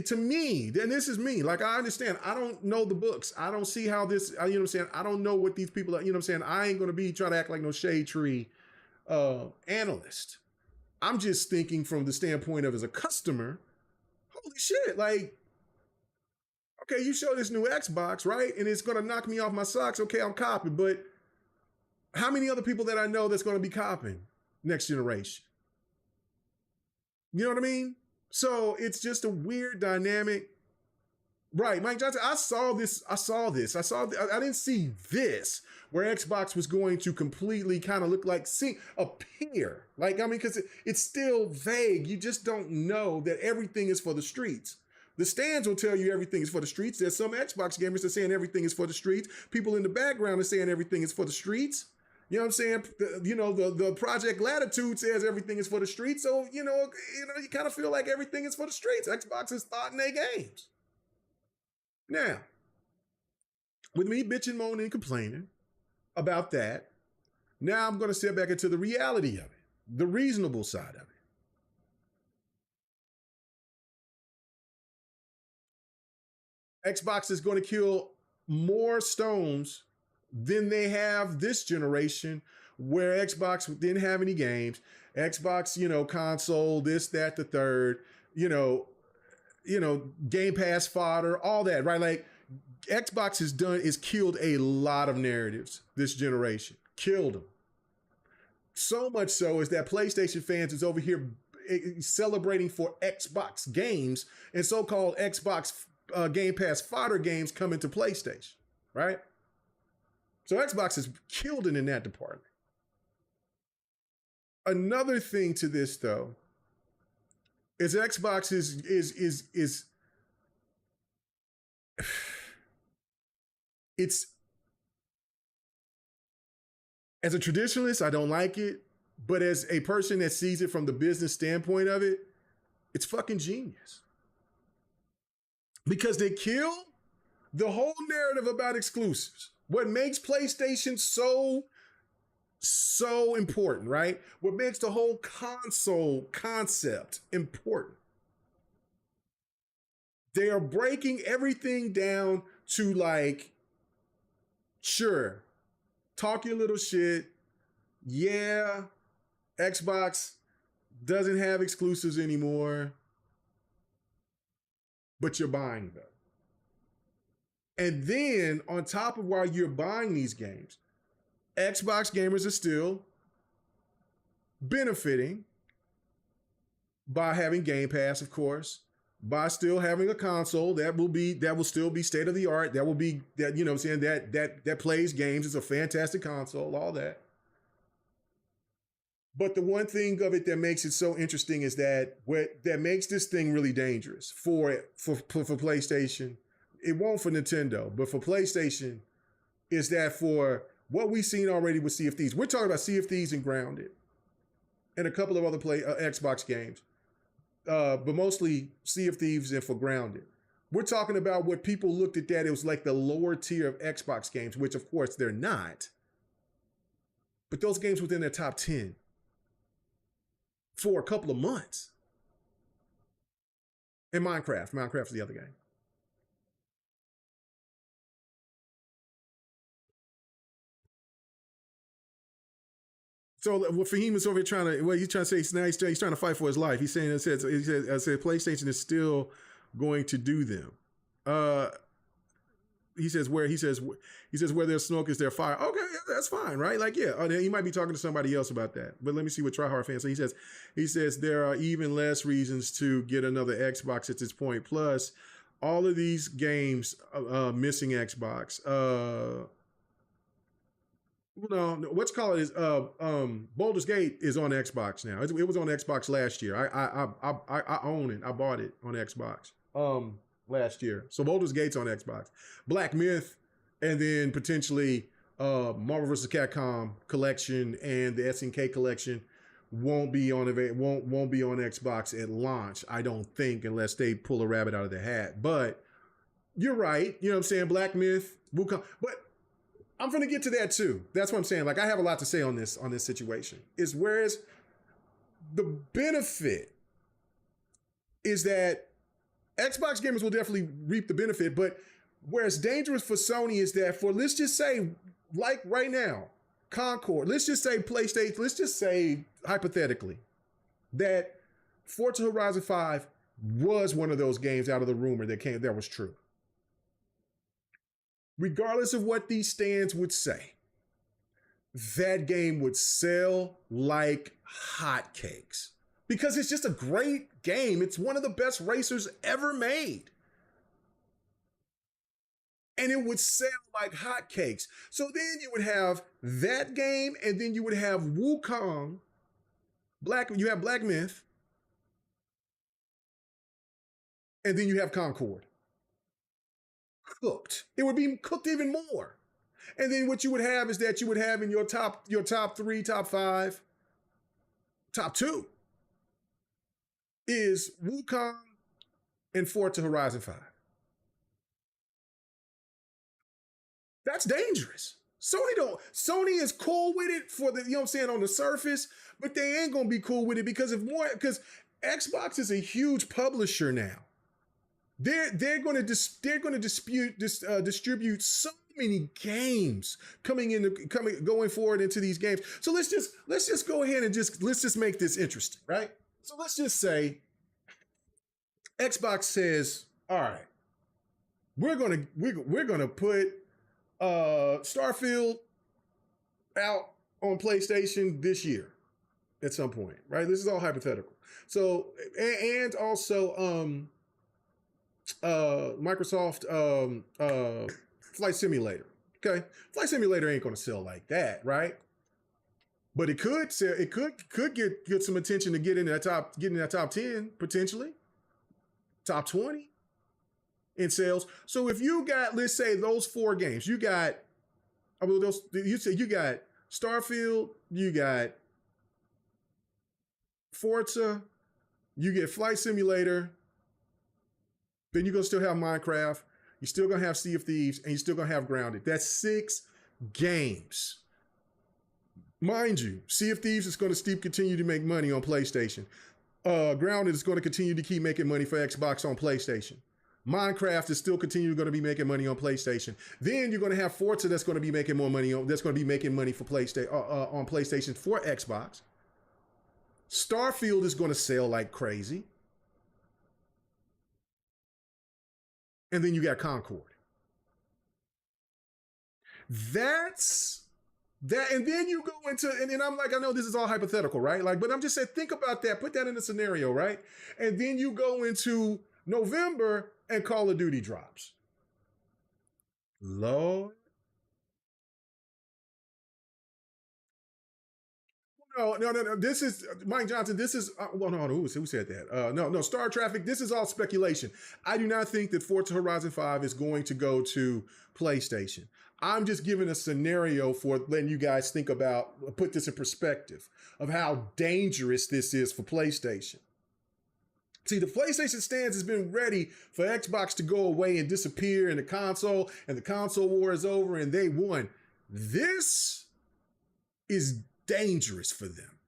to me, and this is me, like, I understand, I don't know the books. I don't see how this, I don't know what these people are, I ain't going to be trying to act like no shade tree analyst. I'm just thinking from the standpoint of, as a customer, holy shit, like, okay, you show this new Xbox, right? And it's going to knock me off my socks. Okay, I'm copying, but how many other people that I know that's going to be copying next generation? You know what I mean? So it's just a weird dynamic. Right, Mike Johnson, I didn't see this, where Xbox was going to completely kind of look like, appear. Like, I mean, because it's still vague. You just don't know that everything is for the streets. The stands will tell you everything is for the streets. There's some Xbox gamers that are saying everything is for the streets. People in the background are saying everything is for the streets. You know what I'm saying? The Project Latitude says everything is for the streets. So, you kind of feel like everything is for the streets. Xbox is thought in their games. Now, with me bitching, moaning, and complaining about that, now I'm going to step back into the reality of it, the reasonable side of it. Xbox is going to kill more stones than they have this generation, where Xbox didn't have any games. Xbox, console, this, that, the third, Game Pass fodder, all that, right? Like, Xbox is killed a lot of narratives this generation. Killed them. So much so is that PlayStation fans is over here celebrating for Xbox games, and so-called Xbox Game Pass fodder games coming to PlayStation, right? So Xbox is killed in that department. Another thing to this, though, is Xbox is it's, as a traditionalist, I don't like it, but as a person that sees it from the business standpoint of it, it's fucking genius. Because they kill the whole narrative about exclusives. What makes PlayStation so important, right? What makes the whole console concept important. They are breaking everything down to, like, sure, talk your little shit. Yeah, Xbox doesn't have exclusives anymore, but you're buying them. And then on top of while you're buying these games, Xbox gamers are still benefiting by having Game Pass, of course, by still having a console that will still be state of the art. That will be that, you know what I'm saying, that plays games. It's a fantastic console, all that. But the one thing of it that makes it so interesting is that what that makes this thing really dangerous for PlayStation. It won't for Nintendo, but for PlayStation, is that for what we've seen already with Sea of Thieves. We're talking about Sea of Thieves and Grounded, and a couple of other Xbox games, but mostly Sea of Thieves and for Grounded. We're talking about what people looked at that it was like the lower tier of Xbox games, which of course they're not. But those games within their top 10 for a couple of months. And Minecraft's the other game. So what Fahim is over here trying to, he's trying to say now he's trying to fight for his life. He's saying I said PlayStation is still going to do them. He says where there's smoke is there fire. Okay, that's fine, right? Like, yeah, he might be talking to somebody else about that. But let me see what Tryhard fans say. He says there are even less reasons to get another Xbox at this point. Plus, all of these games missing Xbox. No, what's called is Baldur's Gate is on Xbox now. It was on Xbox last year. I own it. I bought it on Xbox last year. So Baldur's Gate's on Xbox. Black Myth, and then potentially Marvel vs. Capcom collection and the SNK collection won't be on Xbox at launch. I don't think, unless they pull a rabbit out of their hat. But you're right. You know what I'm saying? Black Myth, Wukong, but I'm going to get to that too. That's what I'm saying. Like, I have a lot to say on this situation. Is whereas the benefit is that Xbox gamers will definitely reap the benefit, but where it's dangerous for Sony is that for, let's just say, like right now, Concord, let's just say PlayStation, let's just say hypothetically that Forza Horizon 5 was one of those games out of the rumor that was true. Regardless of what these stands would say, that game would sell like hotcakes because it's just a great game. It's one of the best racers ever made. And it would sell like hotcakes. So then you would have that game, and then you would have Wukong, you have Black Myth, and then you have Concord. Cooked. It would be cooked even more. And then what you would have is that you would have in your top 3, top 5, top 2 is Wukong and Forza Horizon 5. That's dangerous. Sony is cool with it for the, you know what I'm saying, on the surface, but they ain't gonna be cool with it because Xbox is a huge publisher now. They're going to distribute so many games going forward into these games. So let's just go ahead and let's just make this interesting, right? So let's just say Xbox says, all right, we're gonna put Starfield out on PlayStation this year at some point, right? This is all hypothetical. So and also Microsoft Flight Simulator. Okay, Flight Simulator ain't gonna sell like that, right? But it could sell. It could get some attention to get in that top 10 potentially, top 20 in sales. So if you got, let's say, those 4 games, you got Starfield, you got Forza, you get Flight Simulator. Then you're going to still have Minecraft. You're still going to have Sea of Thieves, and you're still going to have Grounded. That's 6 games. Mind you, Sea of Thieves is going to continue to make money on PlayStation. Grounded is going to continue to keep making money for Xbox on PlayStation. Minecraft is still continuing going to be making money on PlayStation. Then you're going to have Forza that's going to be making more money on that's going to be making money for PlayStation on PlayStation for Xbox. Starfield is going to sell like crazy. And then you got Concord. That's that, and then you go into, and then I'm like, I know this is all hypothetical, right? Like, but I'm just saying, think about that, put that in a scenario, right? And then you go into November and Call of Duty drops. Lord. No. This is Mike Johnson. This is well, no. Who said that? No. Star Traffic. This is all speculation. I do not think that Forza Horizon 5 is going to go to PlayStation. I'm just giving a scenario for letting you guys think about, put this in perspective of how dangerous this is for PlayStation. See, the PlayStation stance has been ready for Xbox to go away and disappear and the console war is over and they won. This is dangerous for them.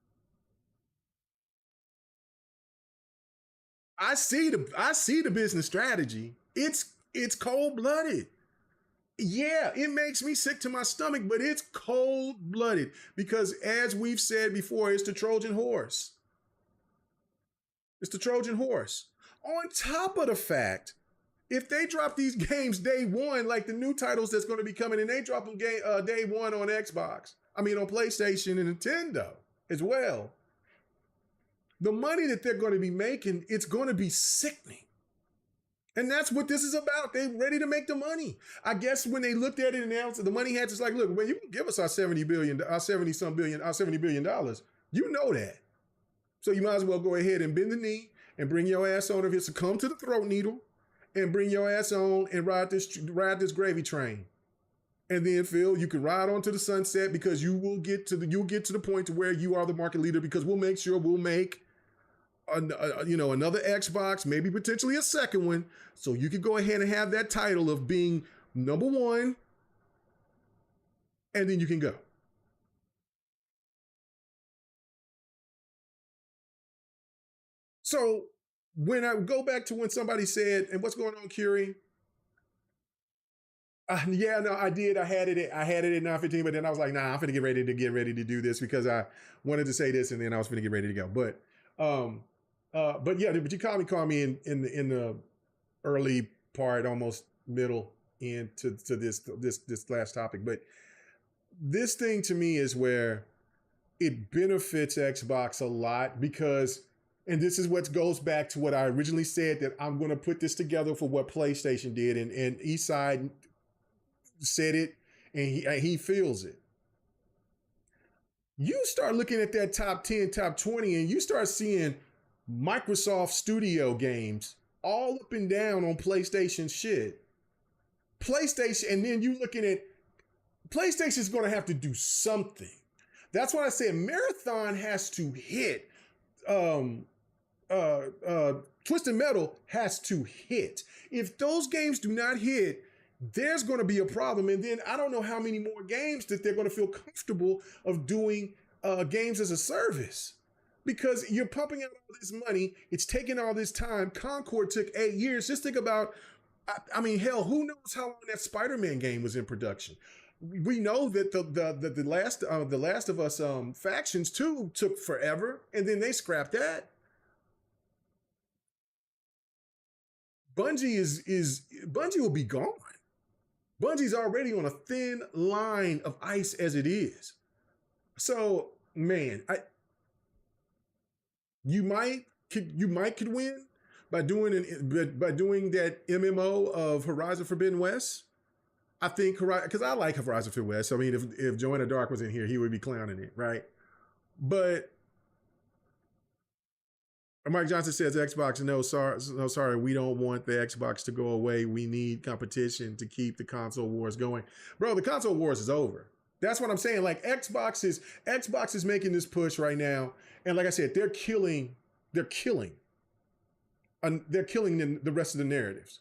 I see the business strategy. It's cold-blooded. Yeah, it makes me sick to my stomach, but it's cold-blooded because as we've said before, it's the Trojan horse. It's the Trojan horse. On top of the fact, if they drop these games day one, like the new titles that's going to be coming, and they drop them day one on Xbox, on PlayStation and Nintendo as well, the money that they're going to be making, it's going to be sickening. And that's what this is about. They're ready to make the money. I guess when they looked at it and announced the money had just like, look, well, you can give us our $70 billion. You know that. So you might as well go ahead and bend the knee and bring your ass on over here. Succumb to the throat needle and bring your ass on and ride this gravy train. And then, Phil, you can ride on to the sunset because you'll get to the point to where you are the market leader because we'll make sure we'll make another Xbox, maybe potentially a second one, so you can go ahead and have that title of being number one, and then you can go. So when I go back to when somebody said, and what's going on, Curie? Yeah, no, I did. I had it at 9:15, but then I was like, nah, I'm finna get ready to do this because I wanted to say this, and then I was finna get ready to go. But you call me in the early part, almost middle into this last topic. But this thing to me is where it benefits Xbox a lot because, and this is what goes back to what I originally said, that I'm going to put this together for what PlayStation did, and Eastside said it, and he feels it. You start looking at that top 10, top 20, and you start seeing Microsoft Studio games all up and down on PlayStation shit. PlayStation, and then you looking at PlayStation's going to have to do something. That's why I said Marathon has to hit. Twisted Metal has to hit. If those games do not hit, there's going to be a problem. And then I don't know how many more games that they're going to feel comfortable of doing games as a service. Because you're pumping out all this money, it's taking all this time. Concord took 8 years. Just think about, hell, who knows how long that Spider-Man game was in production? We know that the Last of Us Factions 2 took forever, and then they scrapped that. Bungie will be gone. Bungie's already on a thin line of ice as it is. So, man, you might could win by doing that MMO of Horizon Forbidden West. I think because I like Horizon Forbidden West. So, if Joanna Dark was in here, he would be clowning it, right? But Mike Johnson says Xbox, no, sorry, we don't want the Xbox to go away. We need competition to keep the console wars going. Bro, the console wars is over. That's what I'm saying. Like Xbox is making this push right now. And like I said, they're killing the rest of the narratives.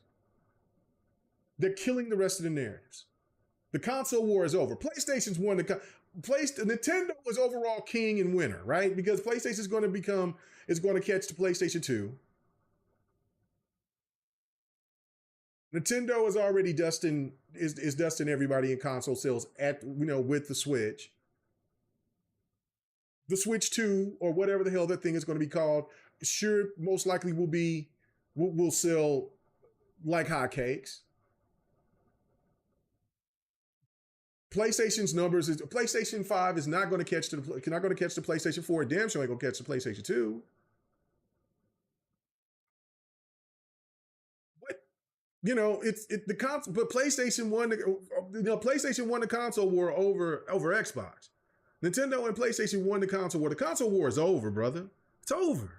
They're killing the rest of the narratives. The console war is over. PlayStation's won Nintendo was overall king and winner, right? Because PlayStation is going to catch the PlayStation 2. Nintendo is already dusting everybody in console sales at with the Switch 2 or whatever the hell that thing is going to be called. Sure, most likely will sell like hotcakes. PlayStation's numbers is PlayStation 5 is not going to catch the PlayStation 4. Damn sure ain't gonna catch the PlayStation 2. What it's the console, but PlayStation won the console war over Xbox. Nintendo and PlayStation won the console war. The console war is over, brother. It's over.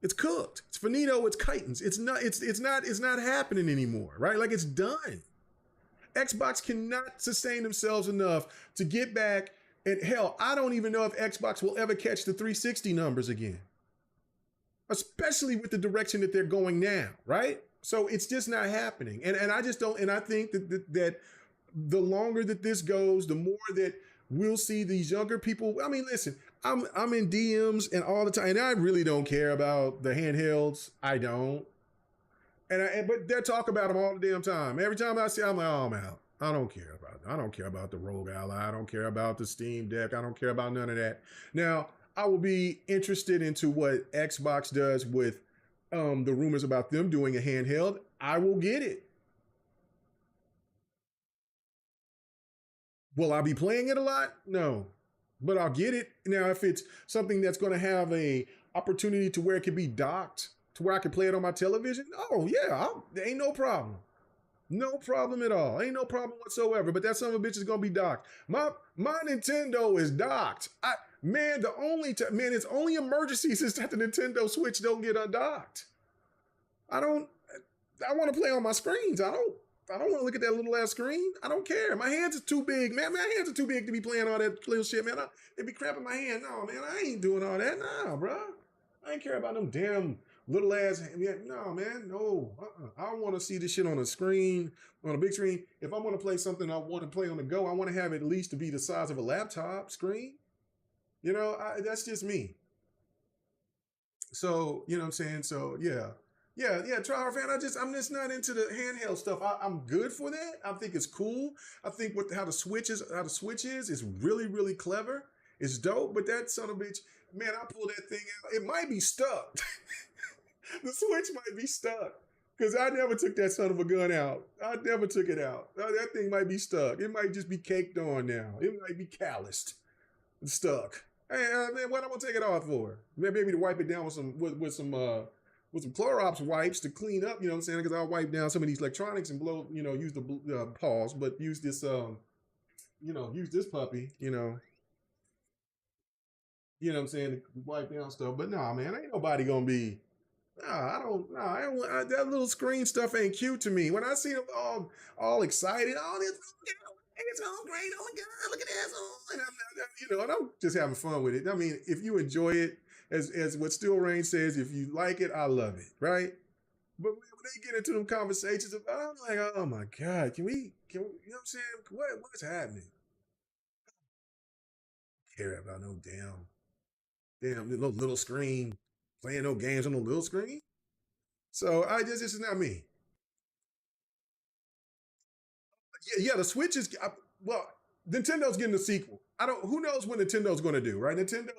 It's cooked. It's finito. It's kitens. It's not happening anymore, right? Like it's done. Xbox cannot sustain themselves enough to get back. And hell, I don't even know if Xbox will ever catch the 360 numbers again, especially with the direction that they're going now, right? So it's just not happening. And I just don't. And I think that the longer that this goes, the more that we'll see these younger people. I mean, listen, I'm in DMs and all the time, and I really don't care about the handhelds. I don't. But they talk about them all the damn time. Every time I see, I'm like, oh, I'm out. I don't care about it. I don't care about the Rogue Ally. I don't care about the Steam Deck. I don't care about none of that. Now, I will be interested into what Xbox does with the rumors about them doing a handheld. I will get it. Will I be playing it a lot? No, but I'll get it. Now, if it's something that's going to have a opportunity to where it can be docked to where I can play it on my television, oh yeah, there ain't no problem. No problem at all. Ain't no problem whatsoever. But that son of a bitch is gonna be docked. My Nintendo is docked. It's only emergencies is that the Nintendo Switch don't get undocked. I don't. I want to play on my screens. I don't want to look at that little ass screen. I don't care. My hands are too big, man. My hands are too big to be playing all that little shit, man. They be cramping my hand. No, man, I ain't doing all that. Nah, bro. I ain't care about them damn little ass. No, man, no. I want to see this shit on a screen, on a big screen. If I'm going to play something I want to play on the go, I want to have it at least to be the size of a laptop screen. That's just me. So, you know what I'm saying? So, yeah. Yeah, Trial fan. I'm just not into the handheld stuff. I'm good for that. I think it's cool. I think how the switch is really, really clever. It's dope, but that son of a bitch, man, I pull that thing out. It might be stuck. The switch might be stuck. Because I never took that son of a gun out. I never took it out. That thing might be stuck. It might just be caked on now. It might be calloused and stuck. Hey, man, what am I gonna take it off for? Maybe to wipe it down with some Clorox wipes to clean up. You know what I'm saying? Because I'll wipe down some of these electronics and blow. Use the pause, but use this use this puppy. You know what I'm saying? To wipe down stuff. But nah, man, ain't nobody gonna be. Nah, I don't. Nah, that little screen stuff ain't cute to me. When I see them all excited, all this, it's all great. Oh my god, look at this! Oh, and I'm just having fun with it. I mean, if you enjoy it, as what Still Rain says, if you like it, I love it, right? But when they get into them conversations, I'm like, oh my god, can we? You know what I'm saying? What's happening? I don't care about no damn little screen, playing no games on a little screen. So this is not me. Yeah, the Switch is well. Nintendo's getting a sequel. I don't. Who knows what Nintendo's going to do, right? Nintendo.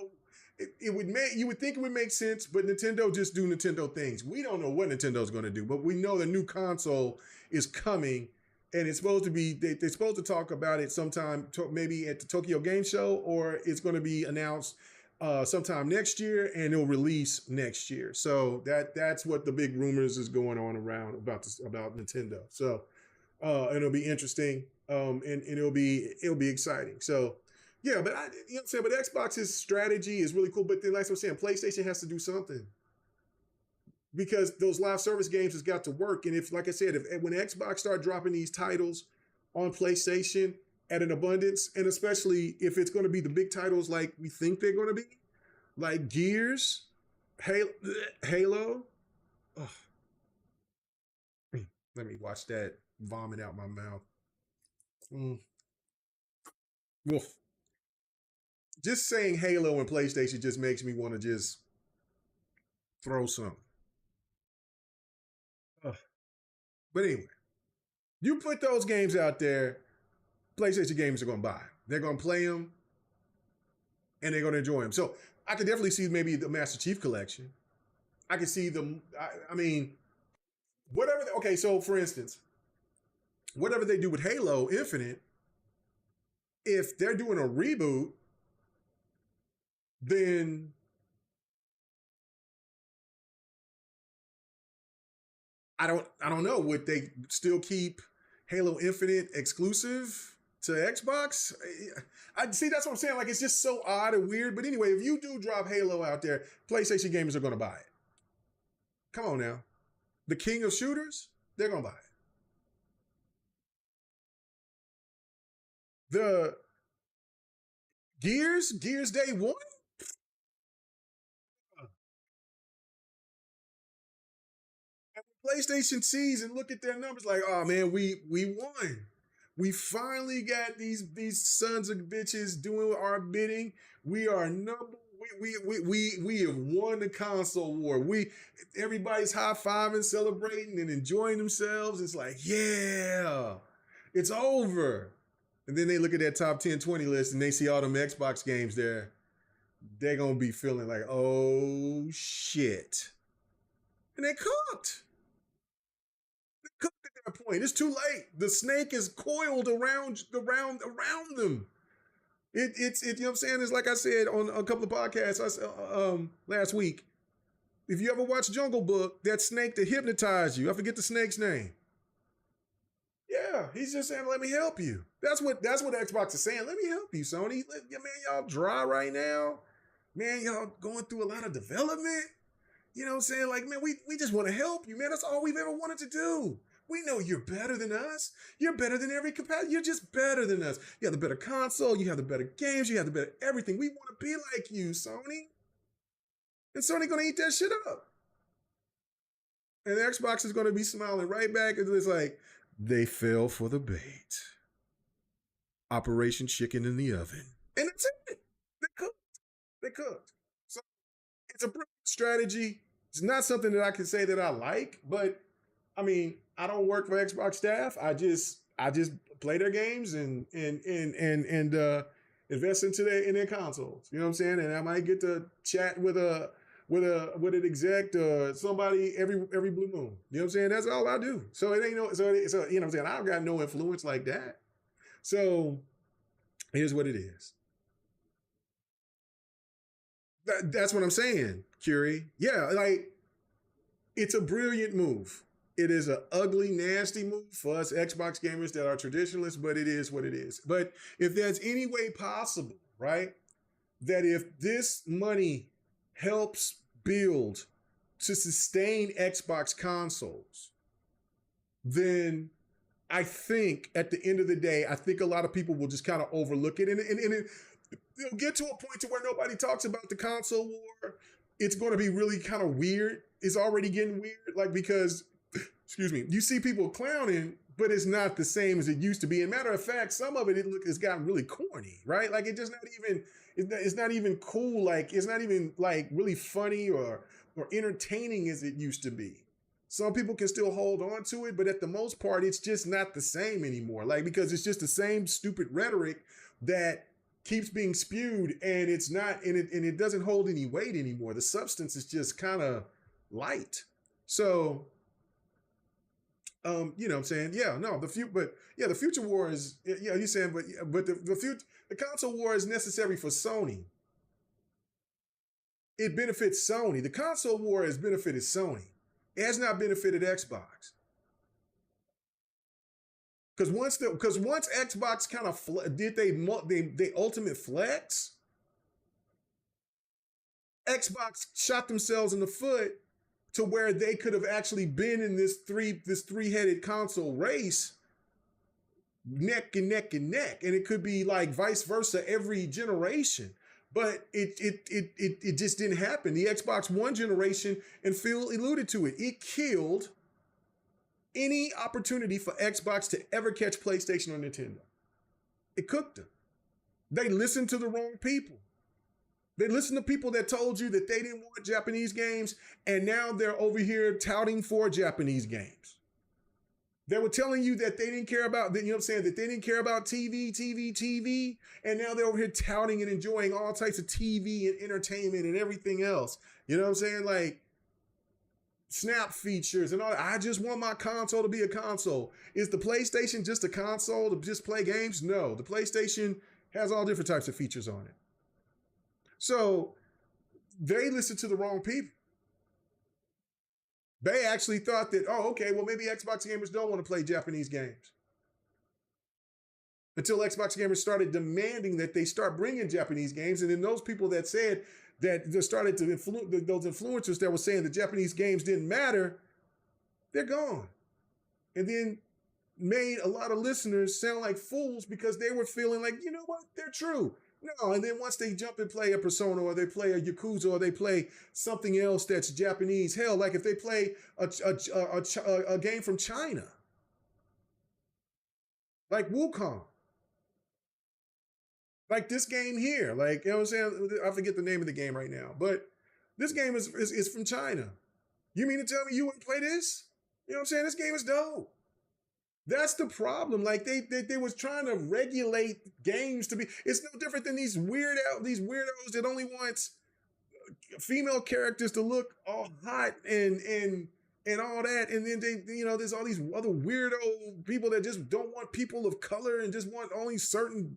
It would make you would think it would make sense, but Nintendo just do Nintendo things. We don't know what Nintendo's going to do, but we know the new console is coming, and it's supposed to be. They're supposed to talk about it sometime, maybe at the Tokyo Game Show, or it's going to be announced sometime next year, and it'll release next year. So that's what the big rumors is going on around about Nintendo. So and it'll be interesting, and it'll be exciting. So yeah, but you know what I'm saying. But Xbox's strategy is really cool. But then, like I'm saying, PlayStation has to do something because those live service games has got to work. And if, like I said, if when Xbox start dropping these titles on PlayStation at an abundance, and especially if it's going to be the big titles like we think they're going to be, like Gears, Halo. Oh, let me watch that vomit out my mouth. Mm. Woof. Just saying Halo and PlayStation just makes me want to just throw some. Ugh. But anyway, you put those games out there, PlayStation gamers are going to buy. They're going to play them, and they're going to enjoy them. So I could definitely see maybe the Master Chief Collection. I could see them. I mean, whatever. Okay, so for instance, whatever they do with Halo Infinite, if they're doing a reboot, then I don't know. Would they still keep Halo Infinite exclusive to Xbox? I see. That's what I'm saying. Like, it's just so odd and weird. But anyway, if you do drop Halo out there, PlayStation gamers are going to buy it. Come on now, the king of shooters, they're going to buy it. The Gears Day One. PlayStation sees and look at their numbers like, oh man, we won. We finally got these sons of bitches doing our bidding. We are number. We have won the console war. Everybody's high fiving, celebrating, and enjoying themselves. It's like, yeah, it's over. And then they look at that top 10, 20 list and they see all them Xbox games there. They're gonna be feeling like, oh shit. And they cooked. Cooked at that point. It's too late. The snake is coiled around them. It's you know what I'm saying? It's like I said on a couple of podcasts last week. If you ever watch Jungle Book, that snake that hypnotized you, I forget the snake's name. Yeah, he's just saying, "Let me help you." That's what Xbox is saying. Let me help you, Sony. Man, y'all dry right now. Man, y'all going through a lot of development. You know what I'm saying? Like, man, we just want to help you, man. That's all we've ever wanted to do. We know you're better than us. You're better than every capacity. You're just better than us. You have the better console. You have the better games. You have the better everything. We want to be like you, Sony. And Sony gonna eat that shit up. And Xbox is gonna be smiling right back. And it's like, they fell for the bait. Operation Chicken in the Oven. And that's it. They cooked. They cooked. So it's a brilliant strategy. It's not something that I can say that I like, but I mean, I don't work for Xbox staff. I just play their games and invest into their consoles. You know what I'm saying? And I might get to chat with an exec or somebody every blue moon. You know what I'm saying? That's all I do. So it ain't no so you know what I'm saying? I've got no influence like that. So here's what it is. That's what I'm saying, Curie. Yeah, like it's a brilliant move. It is an ugly, nasty move for us Xbox gamers that are traditionalists, but it is what it is. But if there's any way possible, right, that if this money helps build to sustain Xbox consoles, then I think at the end of the day, I think a lot of people will just kind of overlook it. And it'll get to a point to where nobody talks about the console war. It's going to be really kind of weird. It's already getting weird, like because excuse me, you see people clowning, but it's not the same as it used to be. And matter of fact, some of it's gotten really corny, right? Like it's not even cool. Like it's not even like really funny or entertaining as it used to be. Some people can still hold on to it, but at the most part, it's just not the same anymore. Like, because it's just the same stupid rhetoric that keeps being spewed, and it's not, and it doesn't hold any weight anymore. The substance is just kind of light. So you know what I'm saying? Yeah, no, the future war is, yeah, he's saying, but the console war is necessary for Sony. It benefits Sony. The console war has benefited Sony. It has not benefited Xbox. Because once Xbox kind of did they ultimate flex, Xbox shot themselves in the foot to where they could have actually been in this three-headed console race, neck and neck and neck, and it could be like vice versa every generation. But it just didn't happen. The Xbox One generation, and Phil alluded to it, it killed any opportunity for Xbox to ever catch PlayStation or Nintendo. It cooked them. They listened to the wrong people. They listened to people that told you that they didn't want Japanese games, and now they're over here touting for Japanese games. They were telling you that they didn't care about, you know what I'm saying, that they didn't care about TV, and now they're over here touting and enjoying all types of TV and entertainment and everything else. You know what I'm saying? Like Snap features and all that. I just want my console to be a console. Is the PlayStation just a console to just play games? No, the PlayStation has all different types of features on it. So they listened to the wrong people. They actually thought that, oh, okay, well, maybe Xbox gamers don't want to play Japanese games. Until Xbox gamers started demanding that they start bringing Japanese games. And then those people that said that they started to those influencers that were saying the Japanese games didn't matter, they're gone. And then made a lot of listeners sound like fools because they were feeling like, you know what, they're true. No, and then once they jump and play a Persona or they play a Yakuza or they play something else that's Japanese, hell, like if they play a game from China, like Wukong, like this game here, like, you know what I'm saying? I forget the name of the game right now, but this game is from China. You mean to tell me you wouldn't play this? You know what I'm saying? This game is dope. That's the problem. Like they was trying to regulate games to be. It's no different than these weirdos that only wants female characters to look all hot and all that, and then there's all these other weirdo people that just don't want people of color and just want only certain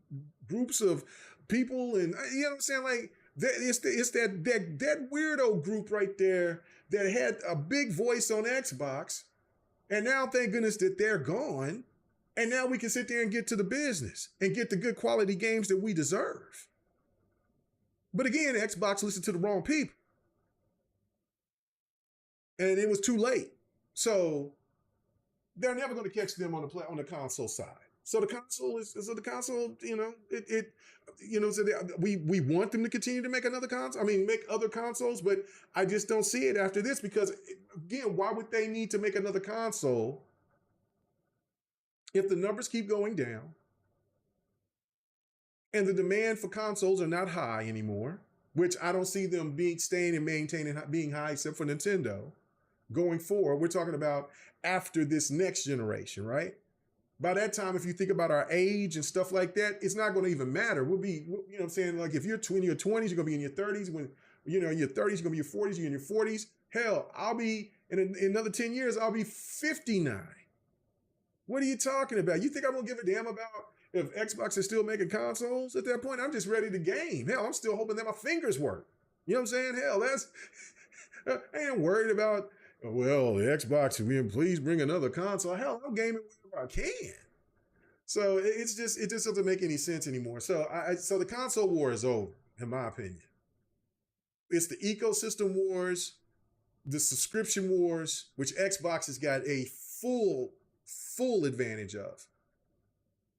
groups of people, and you know what I'm saying? Like it's that weirdo group right there that had a big voice on Xbox. And now, thank goodness that they're gone. And now we can sit there and get to the business and get the good quality games that we deserve. But again, Xbox listened to the wrong people. And it was too late. So they're never going to catch them on the console side. So the console we want them to continue to make another console. I mean, make other consoles, but I just don't see it after this because, again, why would they need to make another console if the numbers keep going down and the demand for consoles are not high anymore, which I don't see them staying and maintaining being high except for Nintendo going forward. We're talking about after this next generation, right? By that time, if you think about our age and stuff like that, it's not going to even matter. We'll be, you know what I'm saying? Like if you're in your 20s, you're going to be in your 30s. When, in your 30s, you're going to be your 40s, you're in your 40s. Hell, I'll be, in another 10 years, I'll be 59. What are you talking about? You think I'm going to give a damn about if Xbox is still making consoles? At that point, I'm just ready to game. Hell, I'm still hoping that my fingers work. You know what I'm saying? Hell, I ain't worried about, well, the Xbox, please bring another console. Hell, I'm gaming whenever I can. So it just doesn't make any sense anymore. So so the console war is over, in my opinion. It's the ecosystem wars, the subscription wars, which Xbox has got a full advantage of.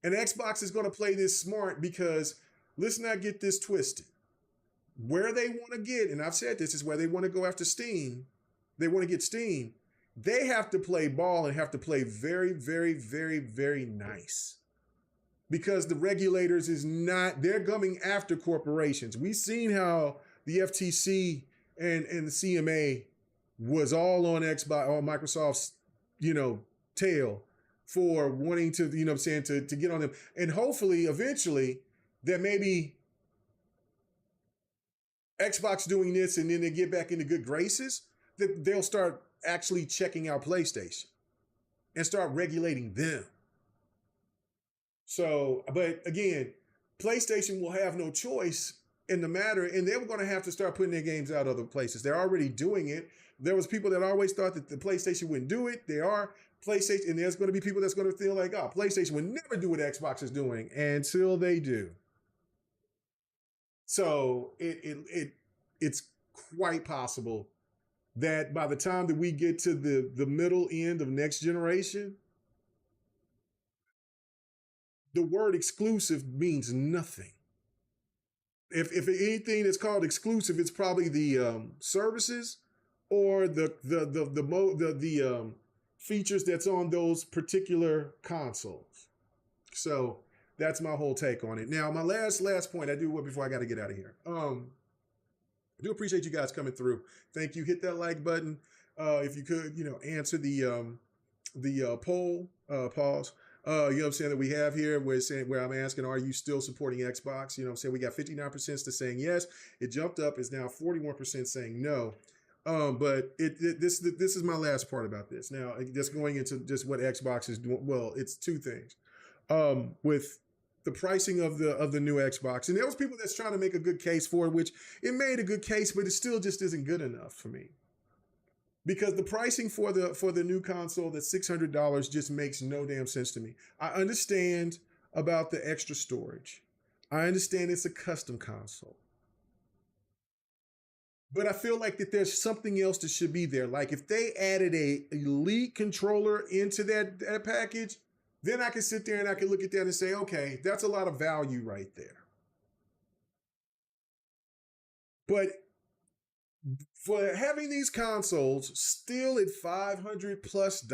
And Xbox is going to play this smart because let's not get this twisted. Where they want to get, and I've said this, is where they want to go after Steam. They want to get Steam. They have to play ball and have to play very, very, very, very nice. Because the regulators they're coming after corporations. We've seen how the FTC and the CMA was all on Xbox, on Microsoft's, tail for wanting to, to get on them. And hopefully, eventually, that maybe Xbox doing this and then they get back into good graces, that they'll start actually checking out PlayStation and start regulating them. So, but again, PlayStation will have no choice in the matter, and they're going to have to start putting their games out other places. They're already doing it. There was people that always thought that the PlayStation wouldn't do it. They are PlayStation, and there's going to be people that's going to feel like, oh, PlayStation would never do what Xbox is doing until they do. So it's quite possible that by the time that we get to the middle end of next generation, the word exclusive means nothing. If anything that's called exclusive, it's probably the services or the features that's on those particular consoles. So that's my whole take on it. Now, my last point, before I got to get out of here. I do appreciate you guys coming through. Thank you. Hit that like button. If you could, answer the the poll, pause. You know what I'm saying, that we have here, where it's saying, where I'm asking, are you still supporting Xbox? You know what I'm saying? We got 59% to saying yes. It jumped up. It's now 41% saying no. But this is my last part about this. Now, just going into just what Xbox is doing. Well, it's two things. With the pricing of the new Xbox, and there was people that's trying to make a good case for it, which it made a good case, but it still just isn't good enough for me, because the pricing for the new console, that's $600, just makes no damn sense to me. I understand about the extra storage. I understand it's a custom console. But I feel like that there's something else that should be there. Like if they added a elite controller into that package, then I can sit there and I can look at that and say, okay, that's a lot of value right there. But for having these consoles still at $500 plus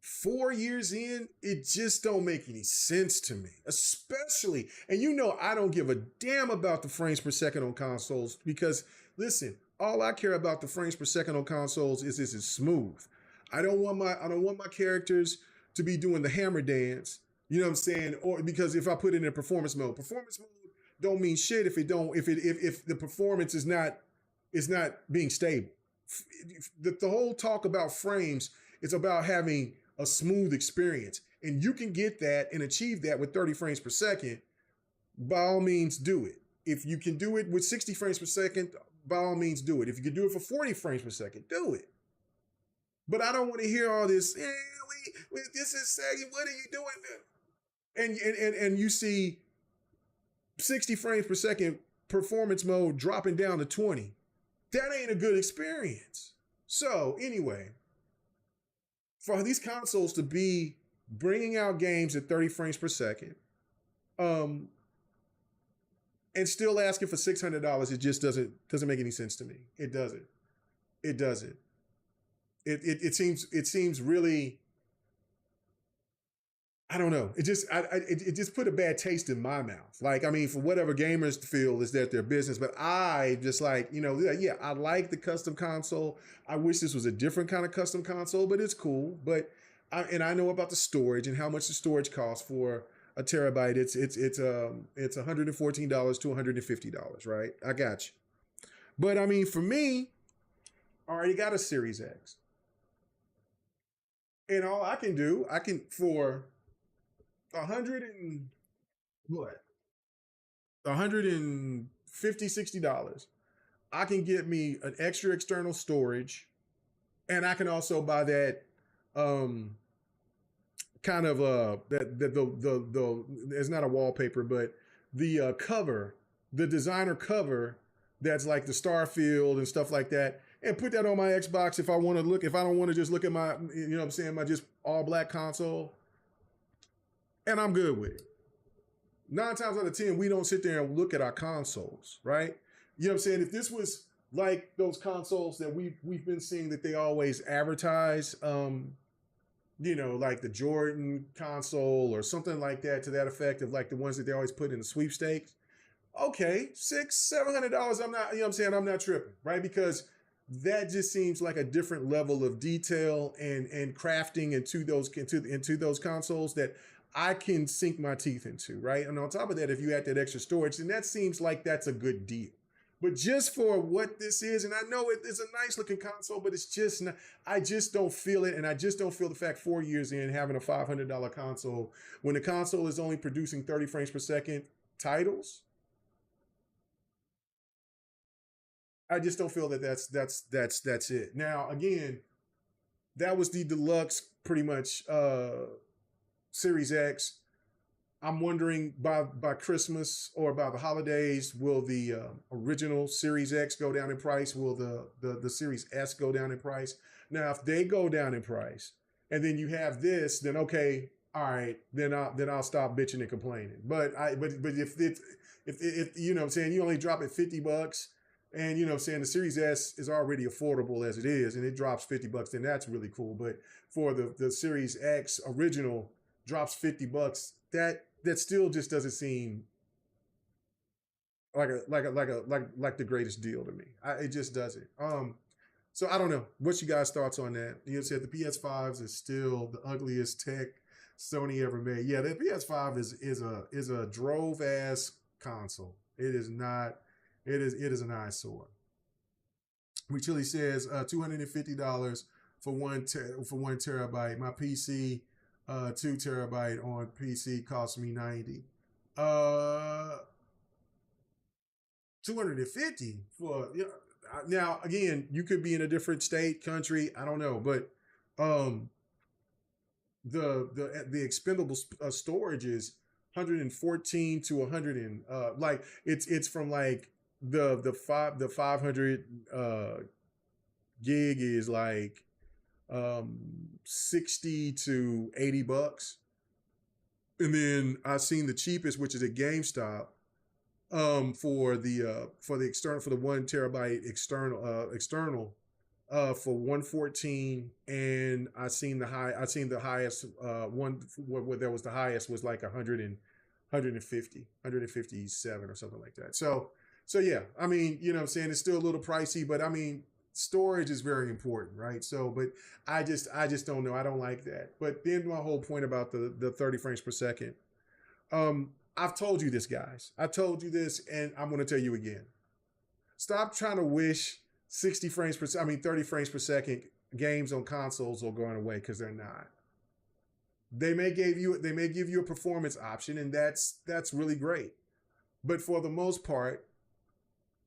4 years in, it just don't make any sense to me. Especially, and you know, I don't give a damn about the frames per second on consoles, because listen, all I care about the frames per second on consoles is it's smooth. I don't want my characters to be doing the hammer dance. You know what I'm saying? Or because if I put it in performance mode don't mean shit if the performance is not being stable. The whole talk about frames is about having a smooth experience. And you can get that and achieve that with 30 frames per second. By all means, do it. If you can do it with 60 frames per second, by all means, do it. If you can do it for 40 frames per second, do it. But I don't want to hear all this. This is saying, what are you doing? And you see 60 frames per second performance mode dropping down to 20. That ain't a good experience. So anyway, for these consoles to be bringing out games at 30 frames per second, and still asking for $600, it just doesn't make any sense to me. It doesn't. It doesn't. It seems really, I don't know. It just put a bad taste in my mouth. Like, I mean, for whatever gamers feel is that their business, but I just like, yeah, I like the custom console. I wish this was a different kind of custom console, but it's cool. But I know about the storage and how much the storage costs for a terabyte. It's $114 to $150, right? I got you. But I mean, for me, I already got a Series X, and all I can do, I can for 100 and what, 150 $60, I can get me an extra external storage, and I can also buy that um kind of that the it's not a wallpaper, but the cover, the designer cover, that's like the Starfield and stuff like that, and put that on my Xbox if I want to look, if I don't want to just look at my, you know what I'm saying, my just all black console, and I'm good with it. 9 times out of 10, we don't sit there and look at our consoles, right? You know what I'm saying? If this was like those consoles that we've been seeing that they always advertise, like the Jordan console or something like that, to that effect, of like the ones that they always put in the sweepstakes. Okay, $600-700. I'm not, you know what I'm saying? I'm not tripping, right? Because that just seems like a different level of detail and crafting into those consoles that I can sink my teeth into, right? And on top of that, if you add that extra storage, then that seems like that's a good deal. But just for what this is, and I know it's a nice looking console, but it's just not, I just don't feel it. And I just don't feel the fact 4 years in having a $500 console, when the console is only producing 30 frames per second titles, I just don't feel that that's it. Now, again, that was the deluxe, pretty much, Series X. I'm wondering, by Christmas or by the holidays, will the original Series X go down in price? Will the Series S go down in price? Now, if they go down in price, and then you have this, then okay, all right, then I'll stop bitching and complaining. But if you know what I'm saying, you only drop it $50, and you know what I'm saying, the Series S is already affordable as it is, and it drops $50, then that's really cool. But for the Series X original drops $50, that still just doesn't seem like the greatest deal to me. It just doesn't. So I don't know. What's you guys' thoughts on that? You said the PS5s is still the ugliest tech Sony ever made. Yeah, the PS5 is a drove ass console. It is not. It is an eyesore. We Chili says $250 for for 1 terabyte. My PC, 2 terabyte on PC cost me 90. 250 for, you know, now again, you could be in a different state, country, I don't know, but um the expendable storage is 114 to 100 and like it's from like the 500 gig is like 60 to 80 bucks. And then I've seen the cheapest, which is at GameStop, for the external, for the 1 terabyte external for 114. And I seen the highest one where there was the highest was like 100 and 150 157 or something like that. So yeah, I mean, you know what I'm saying, it's still a little pricey, but I mean, storage is very important, right? So but I just don't know, I don't like that. But then my whole point about the 30 frames per second, I've told you this, guys. I told you this, and I'm going to tell you again. Stop trying to wish 60 frames per second, I mean 30 frames per second games on consoles are going away, because they're not. They may give you a performance option, and that's really great. But for the most part,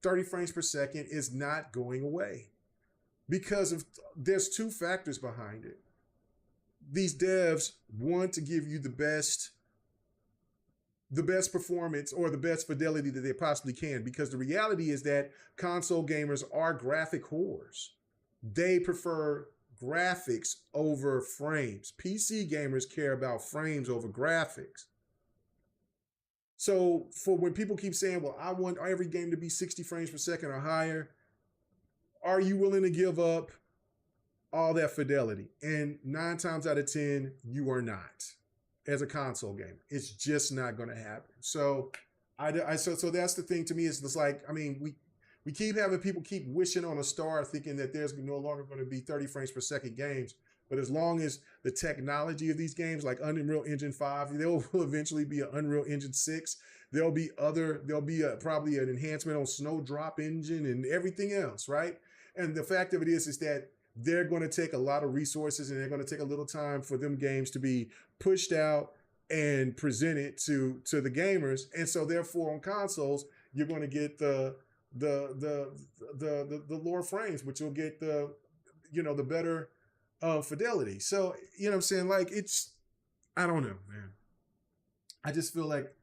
30 frames per second is not going away, because of there's two factors behind it. These devs want to give you the best performance or the best fidelity that they possibly can, because the reality is that console gamers are graphic whores. They prefer graphics over frames. PC gamers care about frames over graphics. So for when people keep saying, well, I want every game to be 60 frames per second or higher, are you willing to give up all that fidelity? And 9 times out of 10, you are not. As a console gamer, it's just not going to happen. So so that's the thing to me. Is it's like, I mean, we keep having people keep wishing on a star, thinking that there's no longer going to be 30 frames per second games. But as long as the technology of these games, like Unreal Engine 5, there will eventually be an Unreal Engine 6. There'll be probably an enhancement on Snowdrop Engine and everything else, right? And the fact of it is that they're going to take a lot of resources, and they're going to take a little time for them games to be pushed out and presented to the gamers. And so therefore on consoles, you're going to get the lower frames, which will get the better fidelity. So, you know what I'm saying? Like, I don't know, man. I just feel like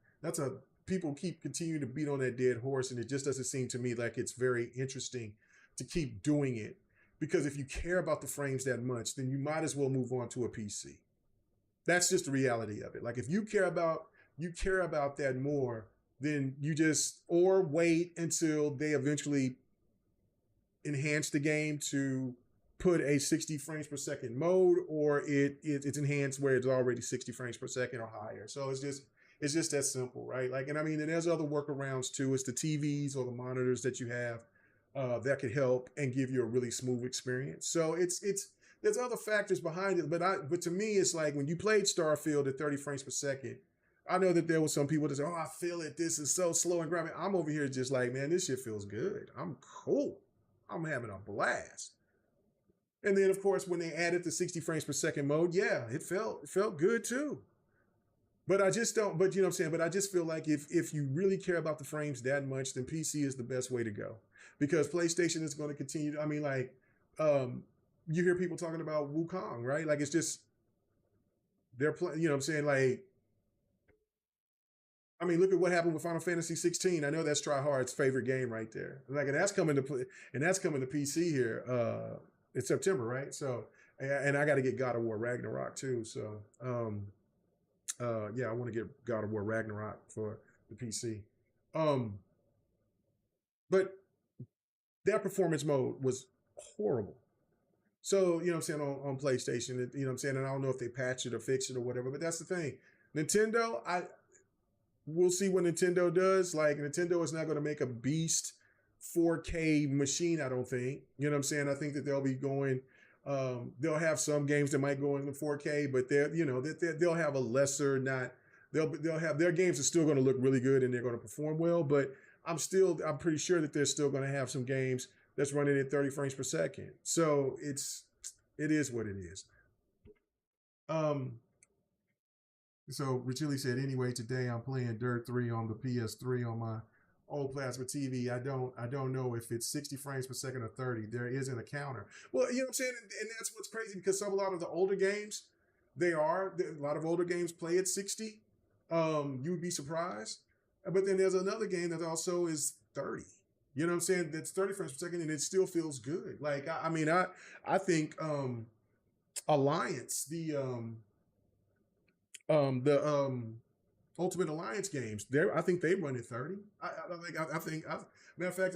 people keep continuing to beat on that dead horse, and it just doesn't seem to me like it's very interesting to keep doing it. Because if you care about the frames that much, then you might as well move on to a PC. That's just the reality of it. Like, if you care about that more, then or wait until they eventually enhance the game to put a 60 frames per second mode, or it's enhanced where it's already 60 frames per second or higher. So it's just that simple, right? Like, and I mean, and there's other workarounds too. It's the TVs or the monitors that you have that could help and give you a really smooth experience. So there's other factors behind it, but to me, it's like when you played Starfield at 30 frames per second, I know that there were some people that say, "Oh, I feel it. This is so slow and grimy." I'm over here just like, man, this shit feels good. I'm cool. I'm having a blast. And then, of course, when they added the 60 frames per second mode, yeah, it felt good too. But I just don't. But you know what I'm saying. But I just feel like if you really care about the frames that much, then PC is the best way to go, because PlayStation is going to continue. I mean, like, you hear people talking about Wukong, right? Like, it's just they're playing. You know what I'm saying? Like, I mean, look at what happened with Final Fantasy 16. I know that's Tryhard's favorite game right there. Like, and that's coming to play, and that's coming to PC here in September, right? So, and I got to get God of War Ragnarok too. So, yeah, I want to get God of War Ragnarok for the PC. Um, but that performance mode was horrible. So, you know what I'm saying, on PlayStation, you know what I'm saying, and I don't know if they patch it or fix it or whatever, but that's the thing. Nintendo, we'll see what Nintendo does. Like, Nintendo is not going to make a beast 4K machine, I don't think. You know what I'm saying? I think that they'll be going, they'll have some games that might go into 4K, but they'll have a lesser, not, they'll have, their games are still going to look really good and they're going to perform well, but I'm pretty sure that they're still going to have some games that's running at 30 frames per second. So it is what it is. Um, so Richili said, anyway, today I'm playing Dirt 3 on the PS3 on my old plasma TV. I don't know if it's 60 frames per second or 30. There isn't a counter. Well, you know what I'm saying? And that's what's crazy because a lot of the older games, a lot of older games play at 60. You would be surprised. But then there's another game that also is 30. You know what I'm saying? That's 30 frames per second and it still feels good. Like, I think Alliance, the Ultimate Alliance games, I think they run at 30. Matter of fact,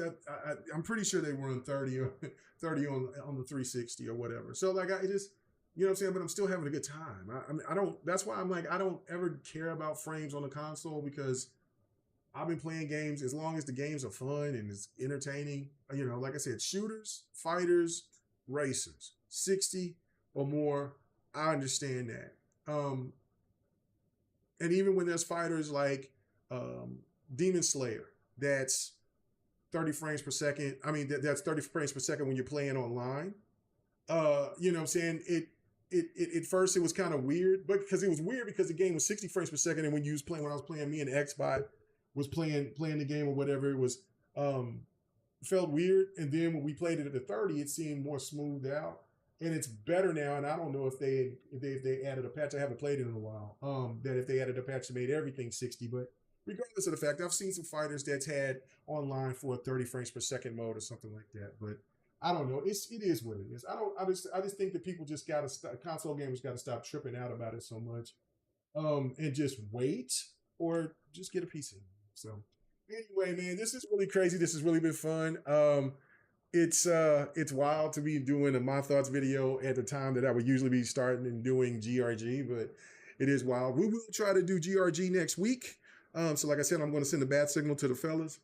I'm pretty sure they run 30 or 30 on the 360 or whatever. So like, I just, you know what I'm saying? But I'm still having a good time. I don't, that's why I'm like, I don't ever care about frames on the console because I've been playing games as long as the games are fun and it's entertaining. You know, like I said, shooters, fighters, racers, 60 or more. I understand that. And even when there's fighters like Demon Slayer, that's 30 frames per second. I mean, that's 30 frames per second when you're playing online. You know what I'm saying? At first it was kind of weird, but because it was weird because the game was 60 frames per second, and when I was playing, me and Xbox was playing the game or whatever, it was felt weird. And then when we played it at the 30, it seemed more smoothed out. And it's better now, and I don't know if they added a patch. I haven't played it in a while. That if they added a patch that made everything 60, but regardless of the fact, I've seen some fighters that's had online for a 30 frames per second mode or something like that. But I don't know. It is what it is. I just think that people just gotta console gamers gotta stop tripping out about it so much, and just wait or just get a PC. So anyway, man, this is really crazy. This has really been fun. It's wild to be doing a My Thoughts video at the time that I would usually be starting and doing GRG, but it is wild. We will try to do GRG next week. So like I said, I'm going to send a bat signal to the fellas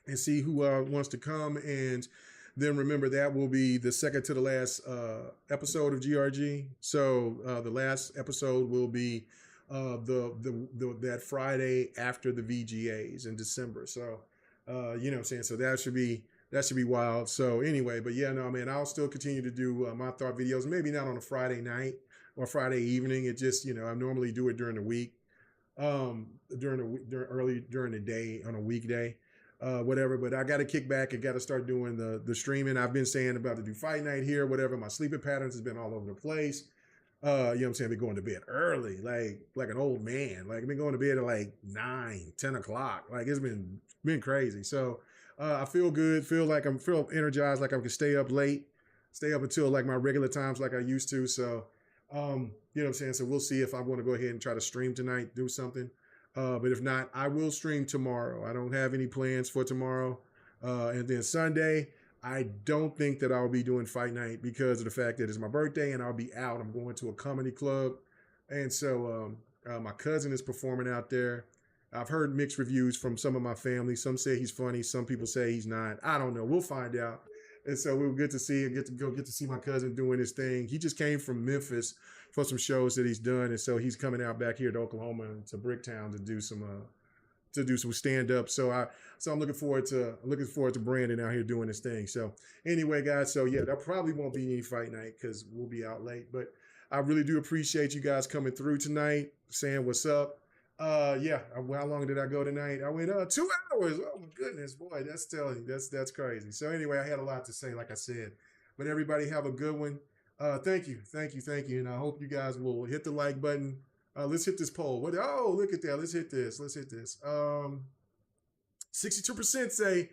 and see who wants to come. And then remember that will be the second to the last episode of GRG. So the last episode will be that Friday after the VGAs in December. So you know what I'm saying? So that should be wild. So anyway, but yeah, no, man, I'll still continue to do my thought videos. Maybe not on a Friday night or Friday evening. It just, I normally do it during the week, during the day on a weekday, whatever. But I got to kick back and got to start doing the streaming. I've been saying about to do fight night here, whatever. My sleeping patterns has been all over the place. You know what I'm saying? I've been going to bed early, like an old man. Like I've been going to bed at like 9, 10 o'clock. Like it's been crazy. So I feel good, feel energized, like I can stay up late, stay up until like my regular times like I used to. So, you know what I'm saying? So we'll see if I want to go ahead and try to stream tonight, do something. But if not, I will stream tomorrow. I don't have any plans for tomorrow. And then Sunday, I don't think that I'll be doing fight night because of the fact that it's my birthday and I'll be out. I'm going to a comedy club. And so my cousin is performing out there. I've heard mixed reviews from some of my family. Some say he's funny. Some people say he's not. I don't know. We'll find out. And so we'll get to see my cousin doing his thing. He just came from Memphis for some shows that he's done. And so he's coming out back here to Oklahoma and to Bricktown to do some stand up. So I'm looking forward to Brandon out here doing his thing. So anyway, guys, so yeah, there probably won't be any fight night because we'll be out late. But I really do appreciate you guys coming through tonight, saying what's up. Yeah, how long did I go tonight? I went 2 hours. Oh my goodness, boy, that's crazy. So anyway, I had a lot to say, like I said. But everybody have a good one. Thank you. And I hope you guys will hit the like button. Let's hit this poll. Look at that. Let's hit this. 62% say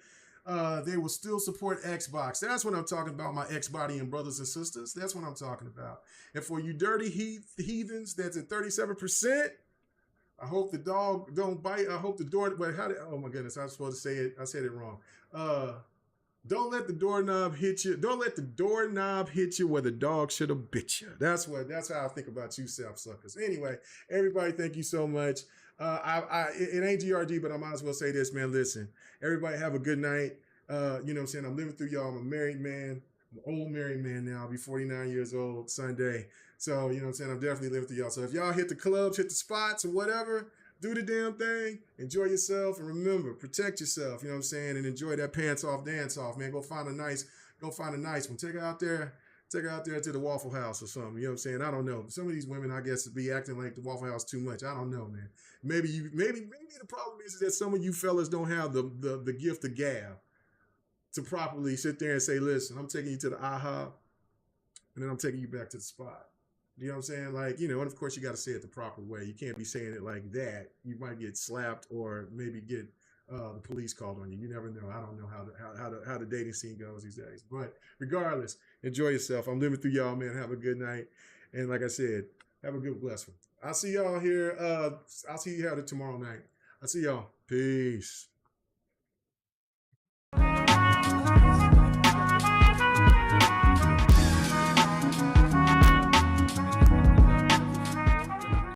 they will still support Xbox. That's what I'm talking about, my Xbody and brothers and sisters. That's what I'm talking about. And for you dirty heathens, that's at 37%. I hope the dog don't bite. I hope the door. Wait, oh my goodness, I was supposed to say it. I said it wrong. Don't let the doorknob hit you. Don't let the doorknob hit you where the dog should have bit you. That's how I think about you, self-suckers. Anyway, everybody, thank you so much. It ain't GRD, but I might as well say this, man. Listen, everybody have a good night. You know what I'm saying? I'm living through y'all. I'm a married man. I'm an old married man now. I'll be 49 years old Sunday. So, you know what I'm saying? I'm definitely living through y'all. So if y'all hit the clubs, hit the spots or whatever, do the damn thing. Enjoy yourself. And remember, protect yourself. You know what I'm saying? And enjoy that pants off dance off, man. Go find a nice one. Take her out there. Take her out there to the Waffle House or something. You know what I'm saying? I don't know. Some of these women, I guess, be acting like the Waffle House too much. I don't know, man. Maybe the problem is that some of you fellas don't have the gift of gab to properly sit there and say, listen, I'm taking you to the IHOP and then I'm taking you back to the spot. You know what I'm saying? Like, you know, and of course you got to say it the proper way. You can't be saying it like that. You might get slapped or maybe get the police called on you. You never know. I don't know how the dating scene goes these days. But regardless, enjoy yourself. I'm living through y'all, man. Have a good night. And like I said, have a good blessed one. I'll see y'all here. I'll see you here tomorrow night. I'll see y'all. Peace.